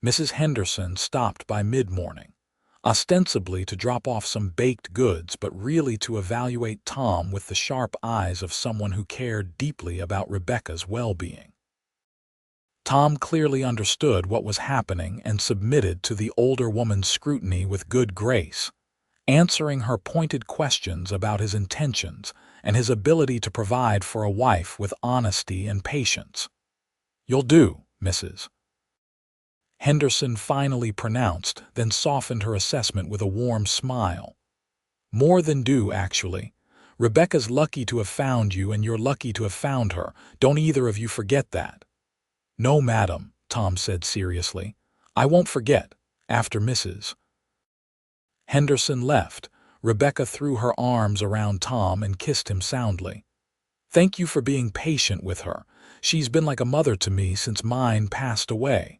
Mrs. Henderson stopped by mid-morning, ostensibly to drop off some baked goods, but really to evaluate Tom with the sharp eyes of someone who cared deeply about Rebecca's well-being. Tom clearly understood what was happening and submitted to the older woman's scrutiny with good grace, answering her pointed questions about his intentions and his ability to provide for a wife with honesty and patience. "You'll do, Mrs. Henderson finally pronounced, then softened her assessment with a warm smile. "More than do, actually. Rebecca's lucky to have found you, and you're lucky to have found her. Don't either of you forget that." "No, madam," Tom said seriously. "I won't forget." After Mrs. Henderson left, Rebecca threw her arms around Tom and kissed him soundly. "Thank you for being patient with her. She's been like a mother to me since mine passed away."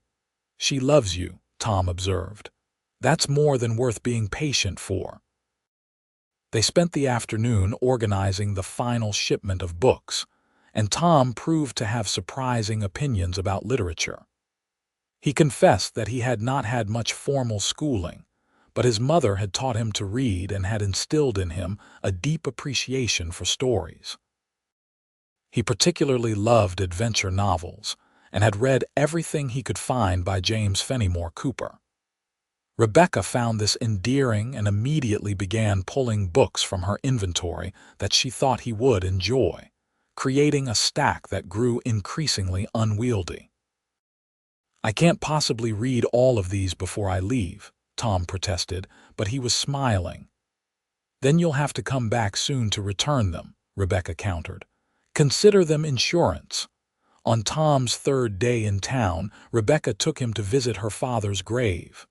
"She loves you," Tom observed. "That's more than worth being patient for." They spent the afternoon organizing the final shipment of books, and Tom proved to have surprising opinions about literature. He confessed that he had not had much formal schooling, but his mother had taught him to read and had instilled in him a deep appreciation for stories. He particularly loved adventure novels and had read everything he could find by James Fenimore Cooper. Rebecca found this endearing and immediately began pulling books from her inventory that she thought he would enjoy, creating a stack that grew increasingly unwieldy. "I can't possibly read all of these before I leave," Tom protested, but he was smiling. "Then you'll have to come back soon to return them," Rebecca countered. "Consider them insurance." On Tom's 3rd day in town, Rebecca took him to visit her father's grave.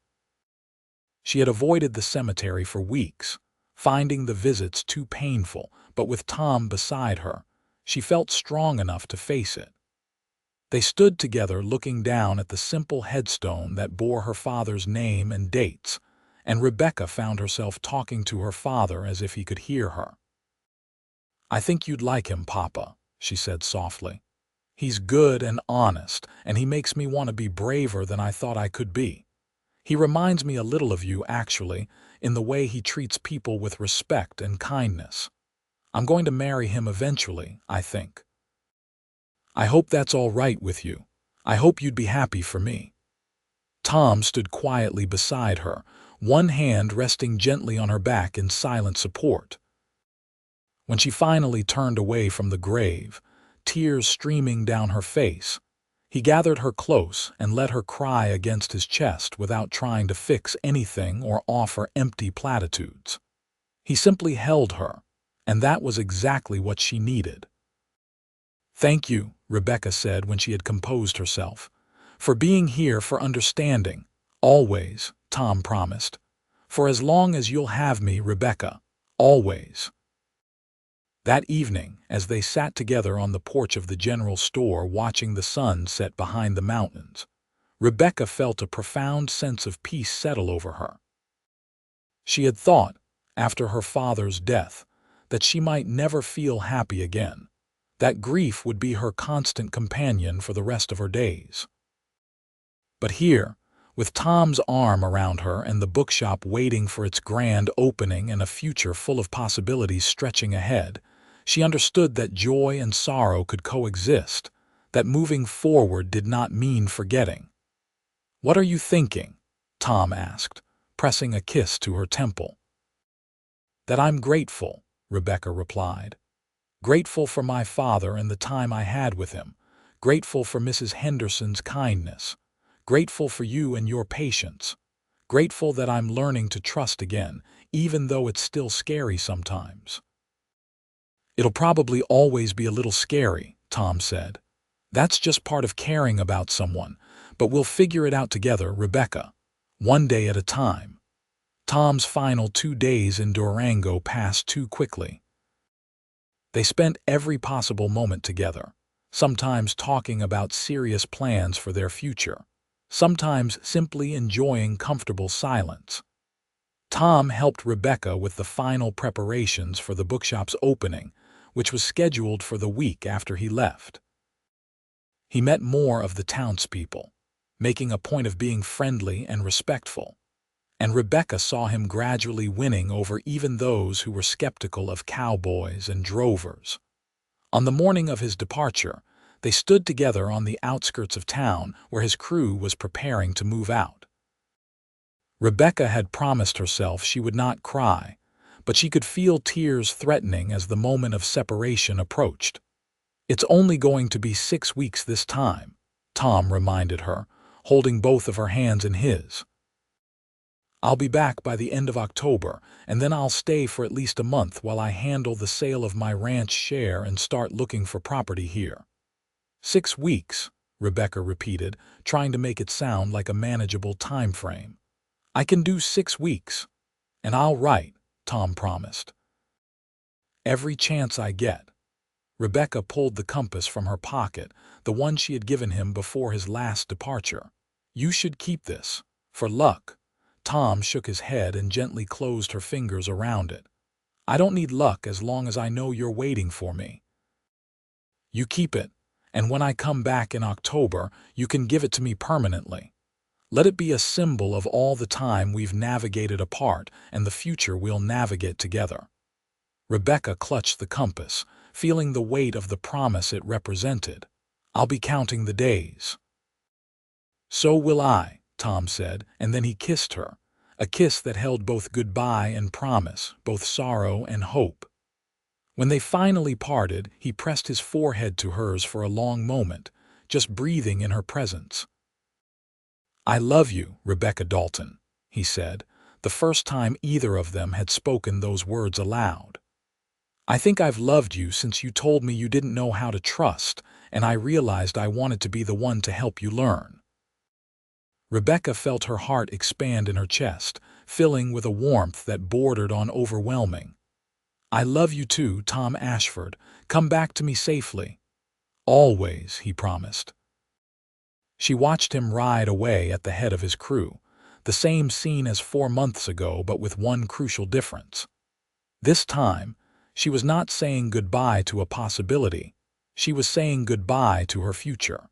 She had avoided the cemetery for weeks, finding the visits too painful, but with Tom beside her, she felt strong enough to face it. They stood together looking down at the simple headstone that bore her father's name and dates, and Rebecca found herself talking to her father as if he could hear her. "I think you'd like him, Papa," she said softly. "He's good and honest, and he makes me want to be braver than I thought I could be. He reminds me a little of you, actually, in the way he treats people with respect and kindness. I'm going to marry him eventually, I think. I hope that's all right with you. I hope you'd be happy for me." Tom stood quietly beside her, one hand resting gently on her back in silent support. When she finally turned away from the grave, tears streaming down her face, he gathered her close and let her cry against his chest without trying to fix anything or offer empty platitudes. He simply held her, and that was exactly what she needed. "Thank you," Rebecca said when she had composed herself. "For being here, for understanding. Always," Tom promised. "For as long as you'll have me, Rebecca. Always." That evening, as they sat together on the porch of the general store watching the sun set behind the mountains, Rebecca felt a profound sense of peace settle over her. She had thought, after her father's death, that she might never feel happy again, that grief would be her constant companion for the rest of her days. But here, with Tom's arm around her and the bookshop waiting for its grand opening and a future full of possibilities stretching ahead, she understood that joy and sorrow could coexist, that moving forward did not mean forgetting. "What are you thinking?" Tom asked, pressing a kiss to her temple. "That I'm grateful," Rebecca replied. "Grateful for my father and the time I had with him, grateful for Mrs. Henderson's kindness, grateful for you and your patience, grateful that I'm learning to trust again, even though it's still scary sometimes." "It'll probably always be a little scary," Tom said. "That's just part of caring about someone, but we'll figure it out together, Rebecca, one day at a time." Tom's final 2 days in Durango passed too quickly. They spent every possible moment together, sometimes talking about serious plans for their future, sometimes simply enjoying comfortable silence. Tom helped Rebecca with the final preparations for the bookshop's opening, which was scheduled for the week after he left. He met more of the townspeople, making a point of being friendly and respectful, and Rebecca saw him gradually winning over even those who were skeptical of cowboys and drovers. On the morning of his departure, they stood together on the outskirts of town where his crew was preparing to move out. Rebecca had promised herself she would not cry, but she could feel tears threatening as the moment of separation approached. "It's only going to be 6 weeks this time," Tom reminded her, holding both of her hands in his. "I'll be back by the end of October, and then I'll stay for at least a month while I handle the sale of my ranch share and start looking for property here." 6 weeks, Rebecca repeated, trying to make it sound like a manageable time frame. "I can do 6 weeks, and I'll write," Tom promised. "Every chance I get." Rebecca pulled the compass from her pocket, the one she had given him before his last departure. "You should keep this, for luck." Tom shook his head and gently closed her fingers around it. "I don't need luck as long as I know you're waiting for me. You keep it, and when I come back in October, you can give it to me permanently. Let it be a symbol of all the time we've navigated apart and the future we'll navigate together." Rebecca clutched the compass, feeling the weight of the promise it represented. "I'll be counting the days." "So will I," Tom said, and then he kissed her, a kiss that held both goodbye and promise, both sorrow and hope. When they finally parted, he pressed his forehead to hers for a long moment, just breathing in her presence. "I love you, Rebecca Dalton," he said, the first time either of them had spoken those words aloud. "I think I've loved you since you told me you didn't know how to trust, and I realized I wanted to be the one to help you learn." Rebecca felt her heart expand in her chest, filling with a warmth that bordered on overwhelming. "I love you too, Tom Ashford. Come back to me safely." "Always," he promised. She watched him ride away at the head of his crew, the same scene as 4 months ago, but with one crucial difference. This time, she was not saying goodbye to a possibility. She was saying goodbye to her future.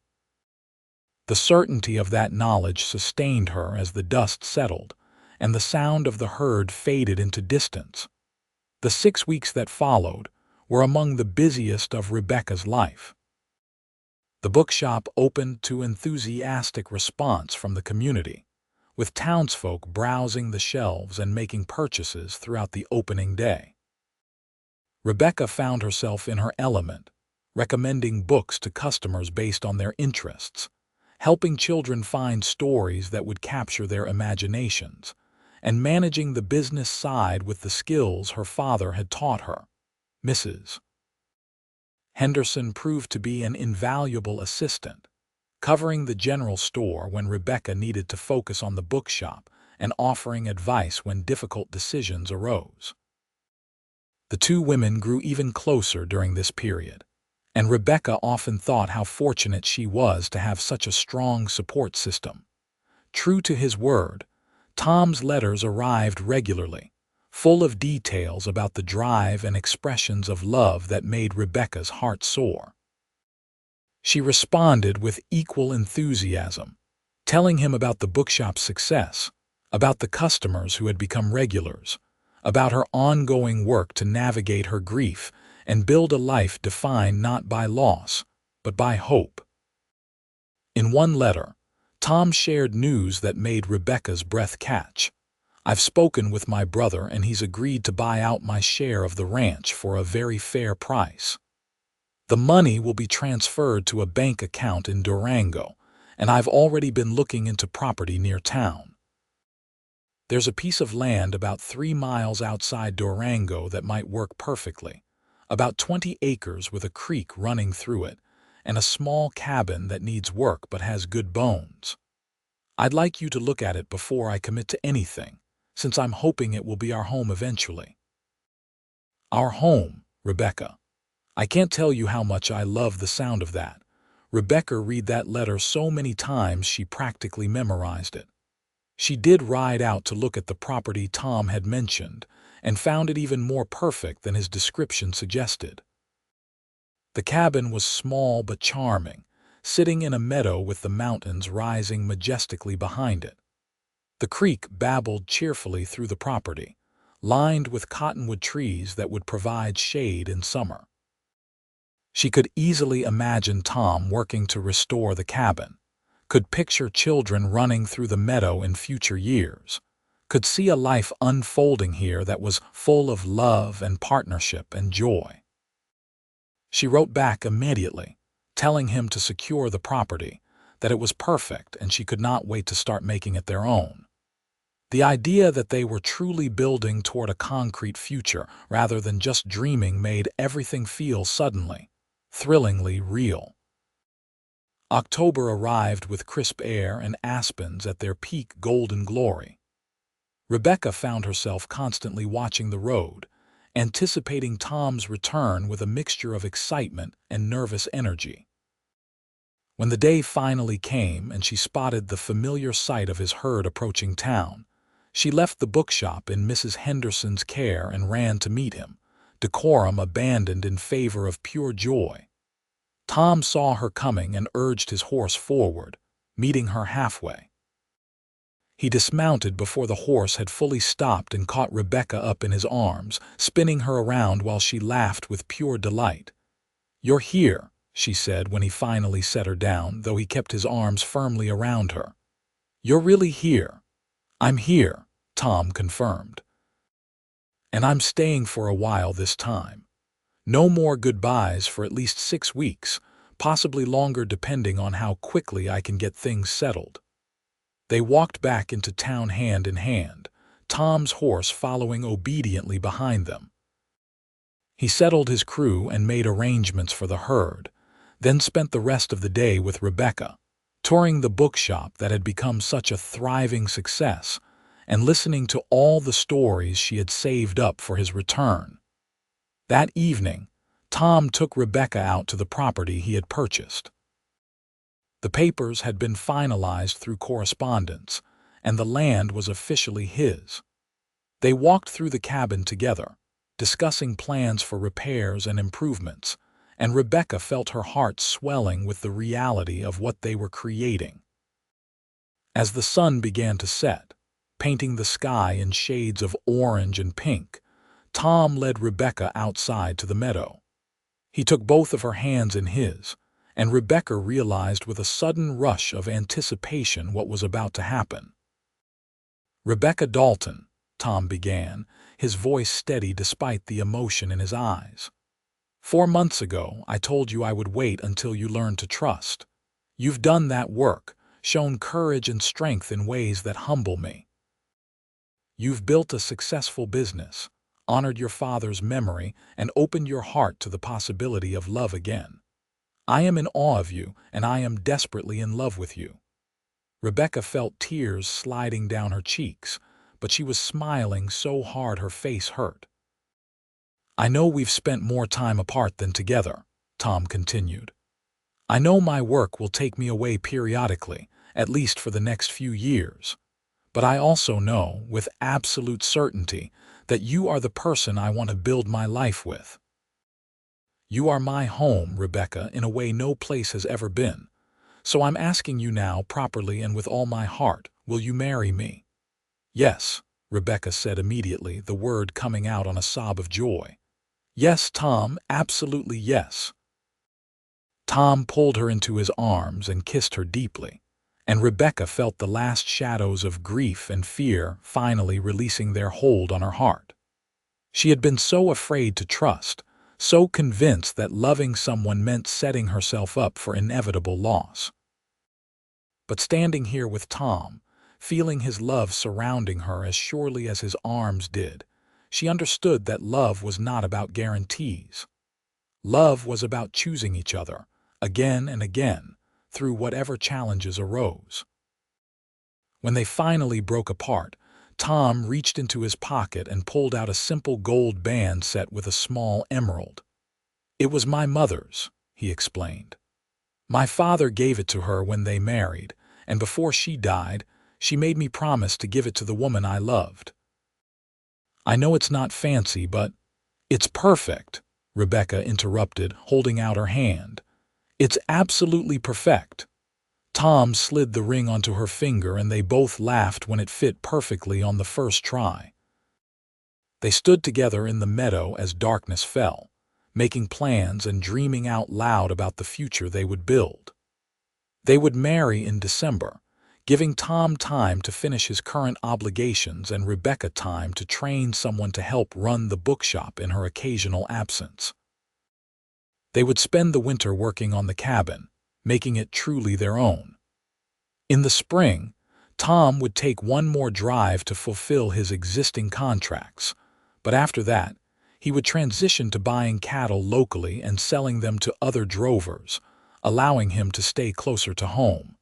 The certainty of that knowledge sustained her as the dust settled, and the sound of the herd faded into distance. The 6 weeks that followed were among the busiest of Rebecca's life. The bookshop opened to enthusiastic response from the community, with townsfolk browsing the shelves and making purchases throughout the opening day. Rebecca found herself in her element, recommending books to customers based on their interests, helping children find stories that would capture their imaginations, and managing the business side with the skills her father had taught her. Mrs. Henderson proved to be an invaluable assistant, covering the general store when Rebecca needed to focus on the bookshop and offering advice when difficult decisions arose. The two women grew even closer during this period, and Rebecca often thought how fortunate she was to have such a strong support system. True to his word, Tom's letters arrived regularly, full of details about the drive and expressions of love that made Rebecca's heart soar. She responded with equal enthusiasm, telling him about the bookshop's success, about the customers who had become regulars, about her ongoing work to navigate her grief and build a life defined not by loss, but by hope. In one letter, Tom shared news that made Rebecca's breath catch. "I've spoken with my brother and he's agreed to buy out my share of the ranch for a very fair price. The money will be transferred to a bank account in Durango, and I've already been looking into property near town. There's a piece of land about 3 miles outside Durango that might work perfectly, about 20 acres with a creek running through it, and a small cabin that needs work but has good bones. I'd like you to look at it before I commit to anything, since I'm hoping it will be our home eventually." Our home, Rebecca. I can't tell you how much I love the sound of that. Rebecca read that letter so many times she practically memorized it. She did ride out to look at the property Tom had mentioned and found it even more perfect than his description suggested. The cabin was small but charming, sitting in a meadow with the mountains rising majestically behind it. The creek babbled cheerfully through the property, lined with cottonwood trees that would provide shade in summer. She could easily imagine Tom working to restore the cabin, could picture children running through the meadow in future years, could see a life unfolding here that was full of love and partnership and joy. She wrote back immediately, telling him to secure the property, that it was perfect and she could not wait to start making it their own. The idea that they were truly building toward a concrete future rather than just dreaming made everything feel suddenly, thrillingly real. October arrived with crisp air and aspens at their peak golden glory. Rebecca found herself constantly watching the road, anticipating Tom's return with a mixture of excitement and nervous energy. When the day finally came and she spotted the familiar sight of his herd approaching town, she left the bookshop in Mrs. Henderson's care and ran to meet him, decorum abandoned in favor of pure joy. Tom saw her coming and urged his horse forward, meeting her halfway. He dismounted before the horse had fully stopped and caught Rebecca up in his arms, spinning her around while she laughed with pure delight. "You're here," she said when he finally set her down, though he kept his arms firmly around her. "You're really here." "I'm here," Tom confirmed. "And I'm staying for a while this time. No more goodbyes for at least 6 weeks, possibly longer depending on how quickly I can get things settled." They walked back into town hand in hand, Tom's horse following obediently behind them. He settled his crew and made arrangements for the herd, then spent the rest of the day with Rebecca, touring the bookshop that had become such a thriving success and listening to all the stories she had saved up for his return. That evening, Tom took Rebecca out to the property he had purchased. The papers had been finalized through correspondence, and the land was officially his. They walked through the cabin together, discussing plans for repairs and improvements, and Rebecca felt her heart swelling with the reality of what they were creating. As the sun began to set, painting the sky in shades of orange and pink, Tom led Rebecca outside to the meadow. He took both of her hands in his, and Rebecca realized with a sudden rush of anticipation what was about to happen. "Rebecca Dalton," Tom began, his voice steady despite the emotion in his eyes. "4 months ago, I told you I would wait until you learned to trust. You've done that work, shown courage and strength in ways that humble me. You've built a successful business, honored your father's memory, and opened your heart to the possibility of love again. I am in awe of you, and I am desperately in love with you." Rebecca felt tears sliding down her cheeks, but she was smiling so hard her face hurt. "I know we've spent more time apart than together," Tom continued. "I know my work will take me away periodically, at least for the next few years. But I also know, with absolute certainty, that you are the person I want to build my life with. You are my home, Rebecca, in a way no place has ever been. So I'm asking you now, properly and with all my heart, will you marry me?" "Yes," Rebecca said immediately, the word coming out on a sob of joy. "Yes, Tom, absolutely yes." Tom pulled her into his arms and kissed her deeply, and Rebecca felt the last shadows of grief and fear finally releasing their hold on her heart. She had been so afraid to trust, so convinced that loving someone meant setting herself up for inevitable loss. But standing here with Tom, feeling his love surrounding her as surely as his arms did, she understood that love was not about guarantees. Love was about choosing each other, again and again, through whatever challenges arose. When they finally broke apart, Tom reached into his pocket and pulled out a simple gold band set with a small emerald. "It was my mother's," he explained. "My father gave it to her when they married, and before she died, she made me promise to give it to the woman I loved." "I know it's not fancy, but—" "It's perfect," Rebecca interrupted, holding out her hand. "It's absolutely perfect." Tom slid the ring onto her finger and they both laughed when it fit perfectly on the first try. They stood together in the meadow as darkness fell, making plans and dreaming out loud about the future they would build. They would marry in December, giving Tom time to finish his current obligations and Rebecca time to train someone to help run the bookshop in her occasional absence. They would spend the winter working on the cabin, making it truly their own. In the spring, Tom would take one more drive to fulfill his existing contracts, but after that, he would transition to buying cattle locally and selling them to other drovers, allowing him to stay closer to home.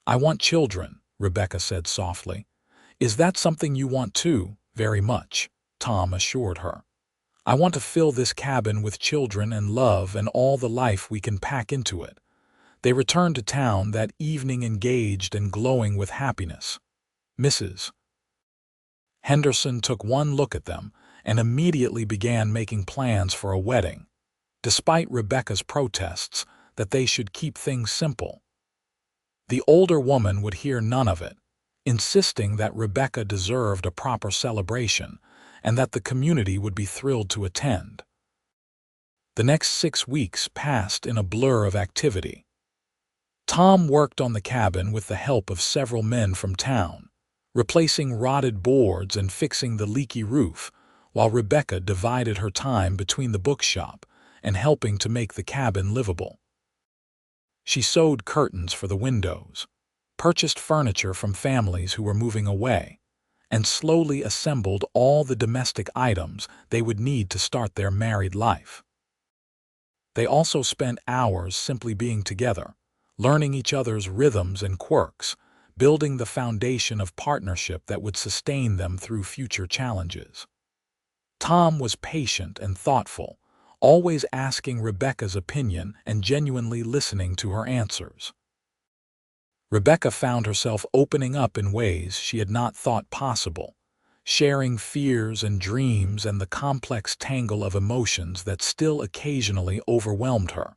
"I want children," Rebecca said softly. "Is that something you want too?" "Very much," Tom assured her. "I want to fill this cabin with children and love and all the life we can pack into it." They returned to town that evening engaged and glowing with happiness. Mrs. Henderson took one look at them and immediately began making plans for a wedding, despite Rebecca's protests that they should keep things simple. The older woman would hear none of it, insisting that Rebecca deserved a proper celebration and that the community would be thrilled to attend. The next 6 weeks passed in a blur of activity. Tom worked on the cabin with the help of several men from town, replacing rotted boards and fixing the leaky roof, while Rebecca divided her time between the bookshop and helping to make the cabin livable. She sewed curtains for the windows, purchased furniture from families who were moving away, and slowly assembled all the domestic items they would need to start their married life. They also spent hours simply being together, learning each other's rhythms and quirks, building the foundation of partnership that would sustain them through future challenges. Tom was patient and thoughtful, always asking Rebecca's opinion and genuinely listening to her answers. Rebecca found herself opening up in ways she had not thought possible, sharing fears and dreams and the complex tangle of emotions that still occasionally overwhelmed her.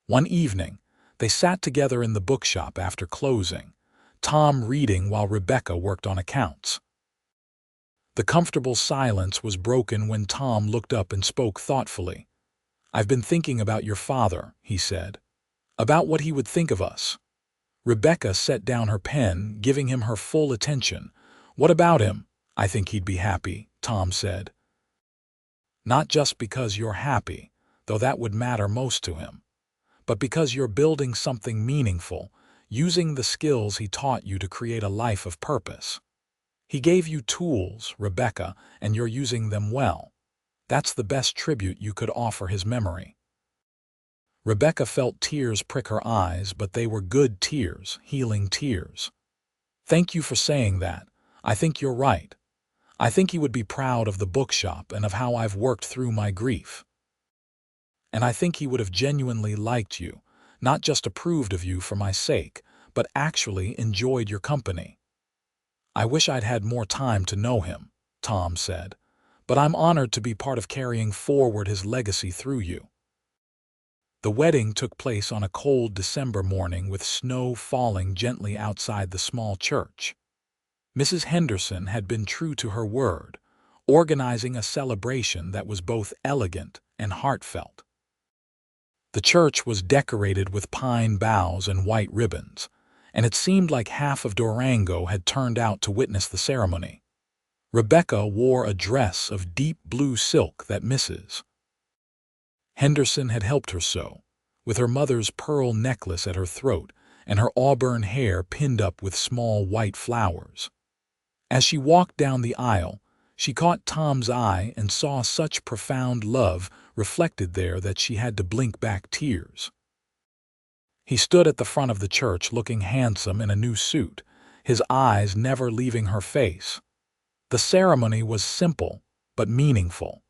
One evening, they sat together in the bookshop after closing, Tom reading while Rebecca worked on accounts. The comfortable silence was broken when Tom looked up and spoke thoughtfully. "I've been thinking about your father," he said. "About what he would think of us." Rebecca set down her pen, giving him her full attention. "What about him?" "I think he'd be happy," Tom said. "Not just because you're happy, though that would matter most to him, but because you're building something meaningful, using the skills he taught you to create a life of purpose. He gave you tools, Rebecca, and you're using them well. That's the best tribute you could offer his memory. Rebecca felt tears prick her eyes, but they were good tears, healing tears. Thank you for saying that. I think you're right. I think he would be proud of the bookshop and of how I've worked through my grief. And I think he would have genuinely liked you, not just approved of you for my sake, but actually enjoyed your company. I wish I'd had more time to know him, Tom said, but I'm honored to be part of carrying forward his legacy through you. The wedding took place on a cold December morning with snow falling gently outside the small church. Mrs. Henderson had been true to her word, organizing a celebration that was both elegant and heartfelt. The church was decorated with pine boughs and white ribbons, and it seemed like half of Durango had turned out to witness the ceremony. Rebecca wore a dress of deep blue silk that Mrs. Henderson had helped her sew, with her mother's pearl necklace at her throat and her auburn hair pinned up with small white flowers. As she walked down the aisle, she caught Tom's eye and saw such profound love reflected there that she had to blink back tears. He stood at the front of the church looking handsome in a new suit, his eyes never leaving her face. The ceremony was simple but meaningful.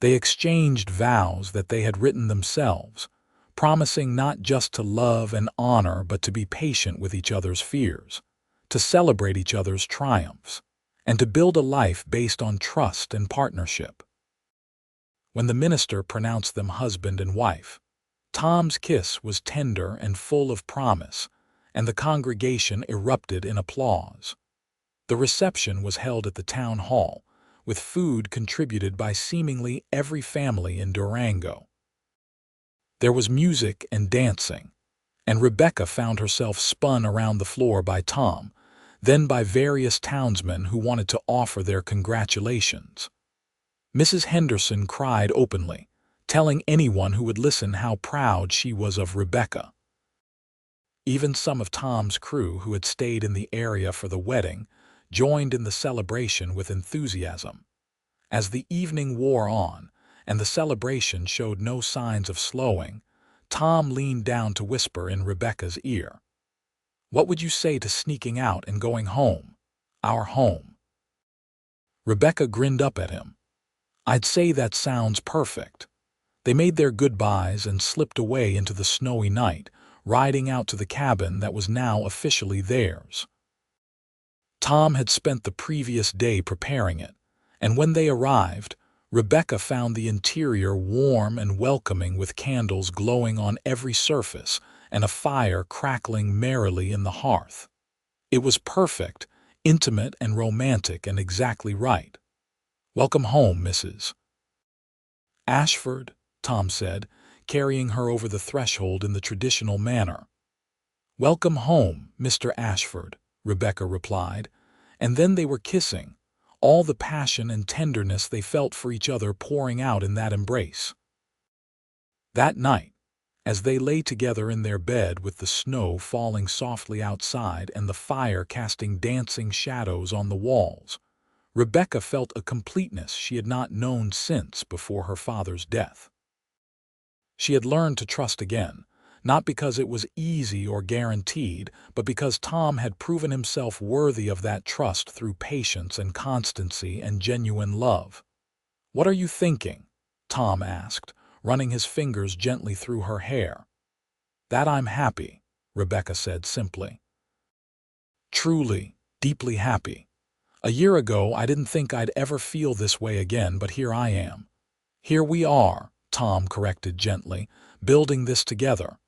They exchanged vows that they had written themselves, promising not just to love and honor but to be patient with each other's fears, to celebrate each other's triumphs, and to build a life based on trust and partnership. When the minister pronounced them husband and wife, Tom's kiss was tender and full of promise, and the congregation erupted in applause. The reception was held at the town hall, with food contributed by seemingly every family in Durango. There was music and dancing, and Rebecca found herself spun around the floor by Tom, then by various townsmen who wanted to offer their congratulations. Mrs. Henderson cried openly, telling anyone who would listen how proud she was of Rebecca. Even some of Tom's crew who had stayed in the area for the wedding joined in the celebration with enthusiasm. As the evening wore on, and the celebration showed no signs of slowing, Tom leaned down to whisper in Rebecca's ear, "What would you say to sneaking out and going home? Our home?" Rebecca grinned up at him. "I'd say that sounds perfect." They made their goodbyes and slipped away into the snowy night, riding out to the cabin that was now officially theirs. Tom had spent the previous day preparing it, and when they arrived, Rebecca found the interior warm and welcoming with candles glowing on every surface and a fire crackling merrily in the hearth. It was perfect, intimate and romantic and exactly right. "Welcome home, Mrs. Ashford," Tom said, carrying her over the threshold in the traditional manner. "Welcome home, Mr. Ashford," Rebecca replied, and then they were kissing, all the passion and tenderness they felt for each other pouring out in that embrace. That night, as they lay together in their bed with the snow falling softly outside and the fire casting dancing shadows on the walls, Rebecca felt a completeness she had not known since before her father's death. She had learned to trust again, not because it was easy or guaranteed, but because Tom had proven himself worthy of that trust through patience and constancy and genuine love. "What are you thinking?" Tom asked, running his fingers gently through her hair. "That I'm happy," Rebecca said simply. "Truly, deeply happy. A year ago I didn't think I'd ever feel this way again, but here I am. Here we are," Tom corrected gently, "building this together."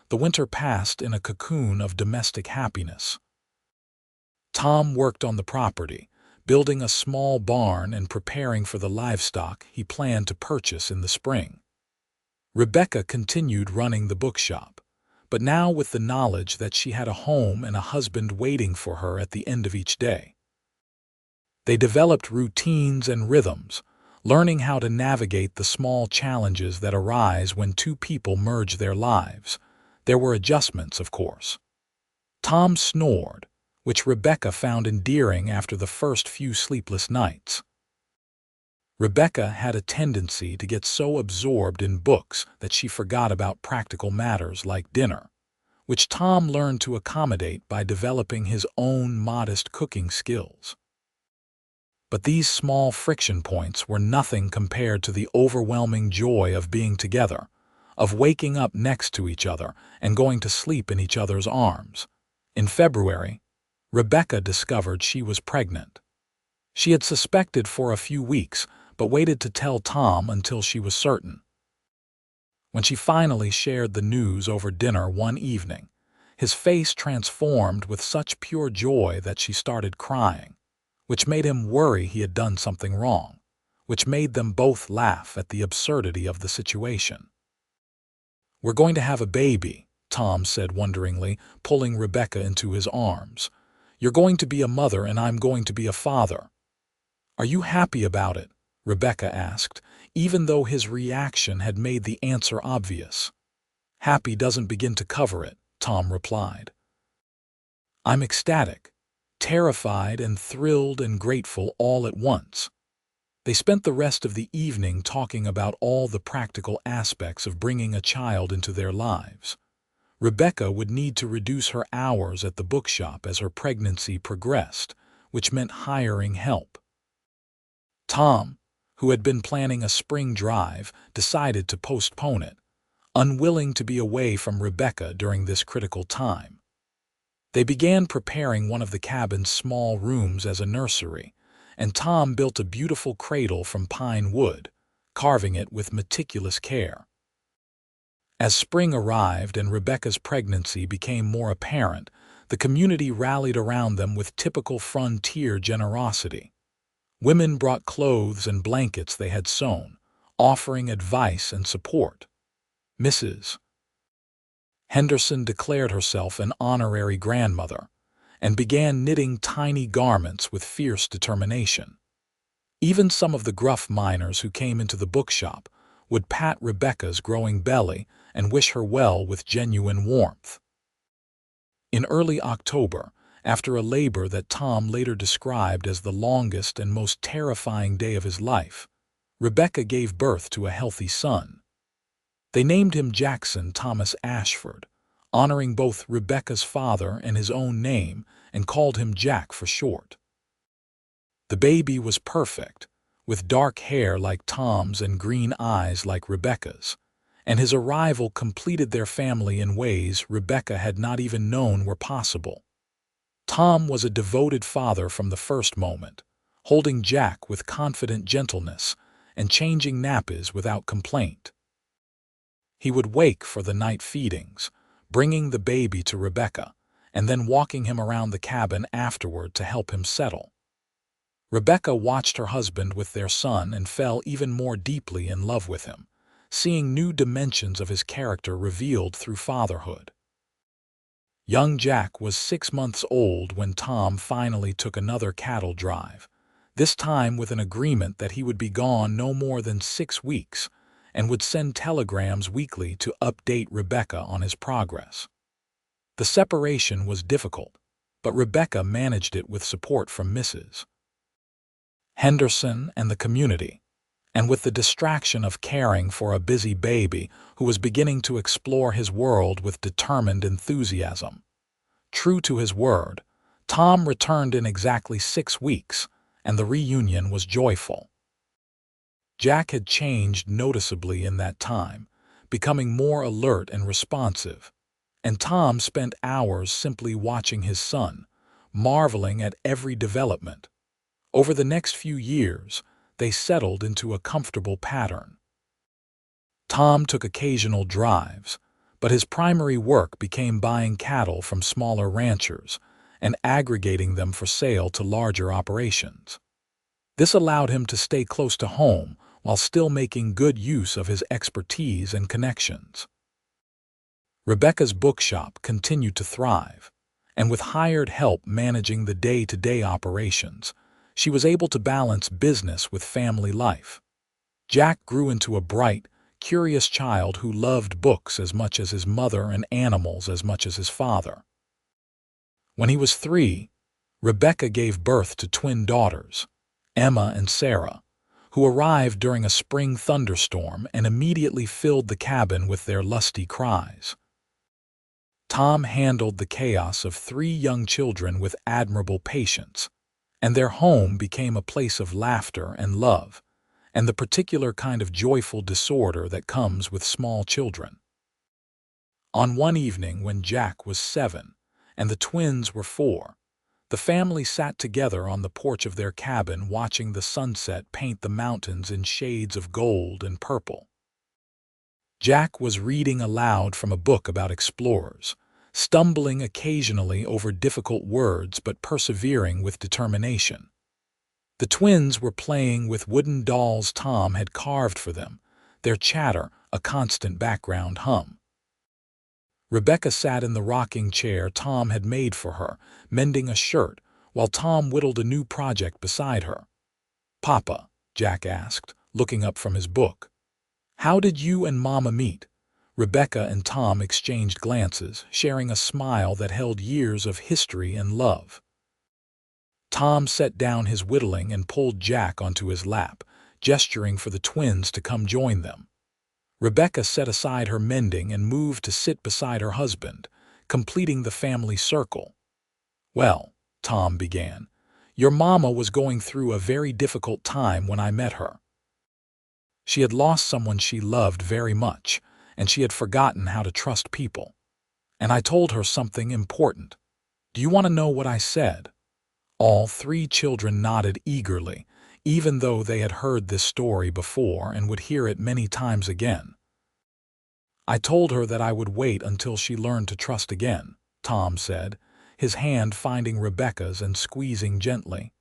The winter passed in a cocoon of domestic happiness. Tom worked on the property, building a small barn and preparing for the livestock he planned to purchase in the spring. Rebecca continued running the bookshop, but now with the knowledge that she had a home and a husband waiting for her at the end of each day. They developed routines and rhythms, learning how to navigate the small challenges that arise when two people merge their lives. There were adjustments, of course. Tom snored, which Rebecca found endearing after the first few sleepless nights. Rebecca had a tendency to get so absorbed in books that she forgot about practical matters like dinner, which Tom learned to accommodate by developing his own modest cooking skills. But these small friction points were nothing compared to the overwhelming joy of being together, of waking up next to each other and going to sleep in each other's arms. In February, Rebecca discovered she was pregnant. She had suspected for a few weeks, but waited to tell Tom until she was certain. When she finally shared the news over dinner one evening, his face transformed with such pure joy that she started crying, which made him worry he had done something wrong, which made them both laugh at the absurdity of the situation. "We're going to have a baby," Tom said wonderingly, pulling Rebecca into his arms. "You're going to be a mother and I'm going to be a father." "Are you happy about it?" Rebecca asked, even though his reaction had made the answer obvious. "Happy doesn't begin to cover it," Tom replied. "I'm ecstatic, terrified and thrilled and grateful all at once." They spent the rest of the evening talking about all the practical aspects of bringing a child into their lives. Rebecca would need to reduce her hours at the bookshop as her pregnancy progressed, which meant hiring help. Tom, who had been planning a spring drive, decided to postpone it, unwilling to be away from Rebecca during this critical time. They began preparing one of the cabin's small rooms as a nursery, and Tom built a beautiful cradle from pine wood, carving it with meticulous care. As spring arrived and Rebecca's pregnancy became more apparent, the community rallied around them with typical frontier generosity. Women brought clothes and blankets they had sewn, offering advice and support. Mrs. Henderson declared herself an honorary grandmother and began knitting tiny garments with fierce determination. Even some of the gruff miners who came into the bookshop would pat Rebecca's growing belly and wish her well with genuine warmth. In early October, after a labor that Tom later described as the longest and most terrifying day of his life, Rebecca gave birth to a healthy son. They named him Jackson Thomas Ashford, honoring both Rebecca's father and his own name, and called him Jack for short. The baby was perfect, with dark hair like Tom's and green eyes like Rebecca's, and his arrival completed their family in ways Rebecca had not even known were possible. Tom was a devoted father from the first moment, holding Jack with confident gentleness and changing nappies without complaint. He would wake for the night feedings, bringing the baby to Rebecca, and then walking him around the cabin afterward to help him settle. Rebecca watched her husband with their son and fell even more deeply in love with him, seeing new dimensions of his character revealed through fatherhood. Young Jack was 6 months old when Tom finally took another cattle drive, this time with an agreement that he would be gone no more than 6 weeks and would send telegrams weekly to update Rebecca on his progress. The separation was difficult, but Rebecca managed it with support from Mrs. Henderson and the community, and with the distraction of caring for a busy baby who was beginning to explore his world with determined enthusiasm. True to his word, Tom returned in exactly 6 weeks, and the reunion was joyful. Jack had changed noticeably in that time, becoming more alert and responsive, and Tom spent hours simply watching his son, marveling at every development. Over the next few years, they settled into a comfortable pattern. Tom took occasional drives, but his primary work became buying cattle from smaller ranchers and aggregating them for sale to larger operations. This allowed him to stay close to home while still making good use of his expertise and connections. Rebecca's bookshop continued to thrive, and with hired help managing the day-to-day operations, she was able to balance business with family life. Jack grew into a bright, curious child who loved books as much as his mother and animals as much as his father. When he was 3, Rebecca gave birth to twin daughters, Emma and Sarah, who arrived during a spring thunderstorm and immediately filled the cabin with their lusty cries. Tom handled the chaos of 3 young children with admirable patience, and their home became a place of laughter and love, and the particular kind of joyful disorder that comes with small children. On one evening when Jack was 7 and the twins were 4, the family sat together on the porch of their cabin watching the sunset paint the mountains in shades of gold and purple. Jack was reading aloud from a book about explorers, stumbling occasionally over difficult words but persevering with determination. The twins were playing with wooden dolls Tom had carved for them, their chatter a constant background hum. Rebecca sat in the rocking chair Tom had made for her, mending a shirt, while Tom whittled a new project beside her. "Papa," Jack asked, looking up from his book, "how did you and Mama meet?" Rebecca and Tom exchanged glances, sharing a smile that held years of history and love. Tom set down his whittling and pulled Jack onto his lap, gesturing for the twins to come join them. Rebecca set aside her mending and moved to sit beside her husband, completing the family circle. "Well," Tom began, "your mama was going through a very difficult time when I met her. She had lost someone she loved very much, and she had forgotten how to trust people. And I told her something important. Do you want to know what I said?" All 3 children nodded eagerly, even though they had heard this story before and would hear it many times again. "I told her that I would wait until she learned to trust again," Tom said, his hand finding Rebecca's and squeezing gently.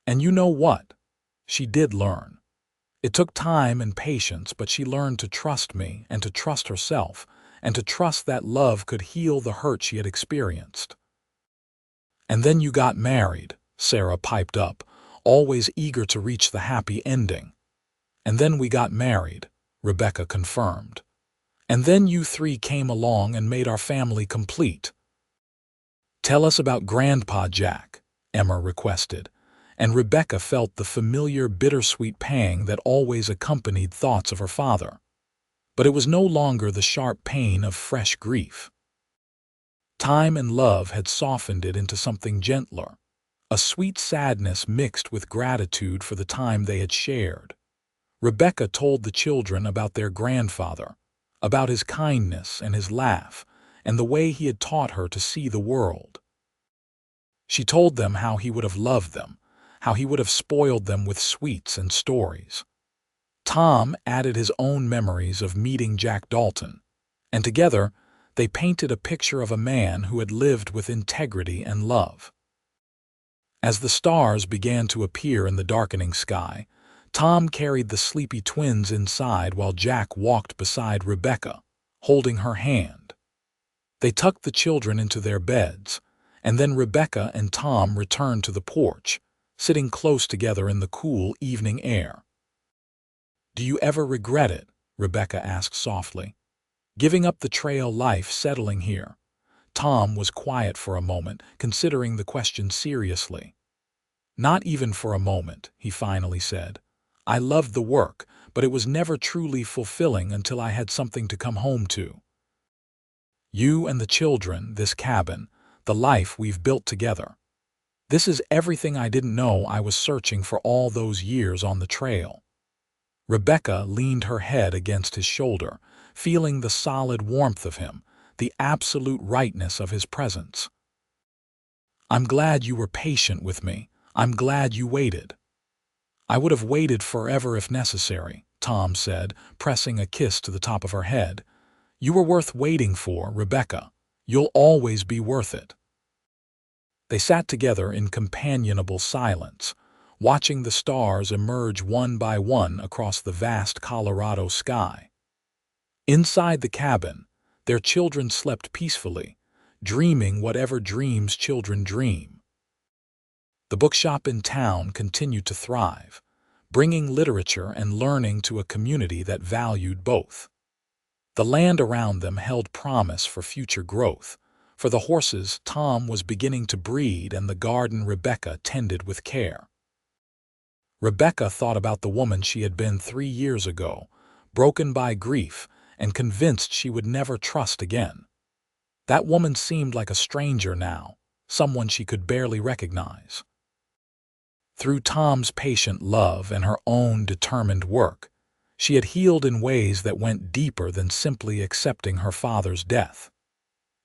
"And you know what? She did learn. It took time and patience, but she learned to trust me and to trust herself, and to trust that love could heal the hurt she had experienced." "And then you got married," Sarah piped up, always eager to reach the happy ending. "And then we got married," Rebecca confirmed. "And then you 3 came along and made our family complete." "Tell us about Grandpa Jack," Emma requested, and Rebecca felt the familiar bittersweet pang that always accompanied thoughts of her father. But it was no longer the sharp pain of fresh grief. Time and love had softened it into something gentler, a sweet sadness mixed with gratitude for the time they had shared. Rebecca told the children about their grandfather, about his kindness and his laugh, and the way he had taught her to see the world. She told them how he would have loved them, how he would have spoiled them with sweets and stories. Tom added his own memories of meeting Jack Dalton, and together they painted a picture of a man who had lived with integrity and love. As the stars began to appear in the darkening sky, Tom carried the sleepy twins inside while Jack walked beside Rebecca, holding her hand. They tucked the children into their beds, and then Rebecca and Tom returned to the porch, sitting close together in the cool evening air. "Do you ever regret it?" Rebecca asked softly. "Giving up the trail life, settling here?" Tom was quiet for a moment, considering the question seriously. "Not even for a moment," he finally said. "I loved the work, but it was never truly fulfilling until I had something to come home to. You and the children, this cabin, the life we've built together. This is everything I didn't know I was searching for all those years on the trail." Rebecca leaned her head against his shoulder, feeling the solid warmth of him, the absolute rightness of his presence. "I'm glad you were patient with me. I'm glad you waited." "I would have waited forever if necessary," Tom said, pressing a kiss to the top of her head. "You were worth waiting for, Rebecca. You'll always be worth it." They sat together in companionable silence, watching the stars emerge one by one across the vast Colorado sky. Inside the cabin, their children slept peacefully, dreaming whatever dreams children dream. The bookshop in town continued to thrive, bringing literature and learning to a community that valued both. The land around them held promise for future growth, For the horses, Tom was beginning to breed, and the garden Rebecca tended with care. Rebecca thought about the woman she had been 3 years ago, broken by grief and convinced she would never trust again. That woman seemed like a stranger now, someone she could barely recognize. Through Tom's patient love and her own determined work, she had healed in ways that went deeper than simply accepting her father's death.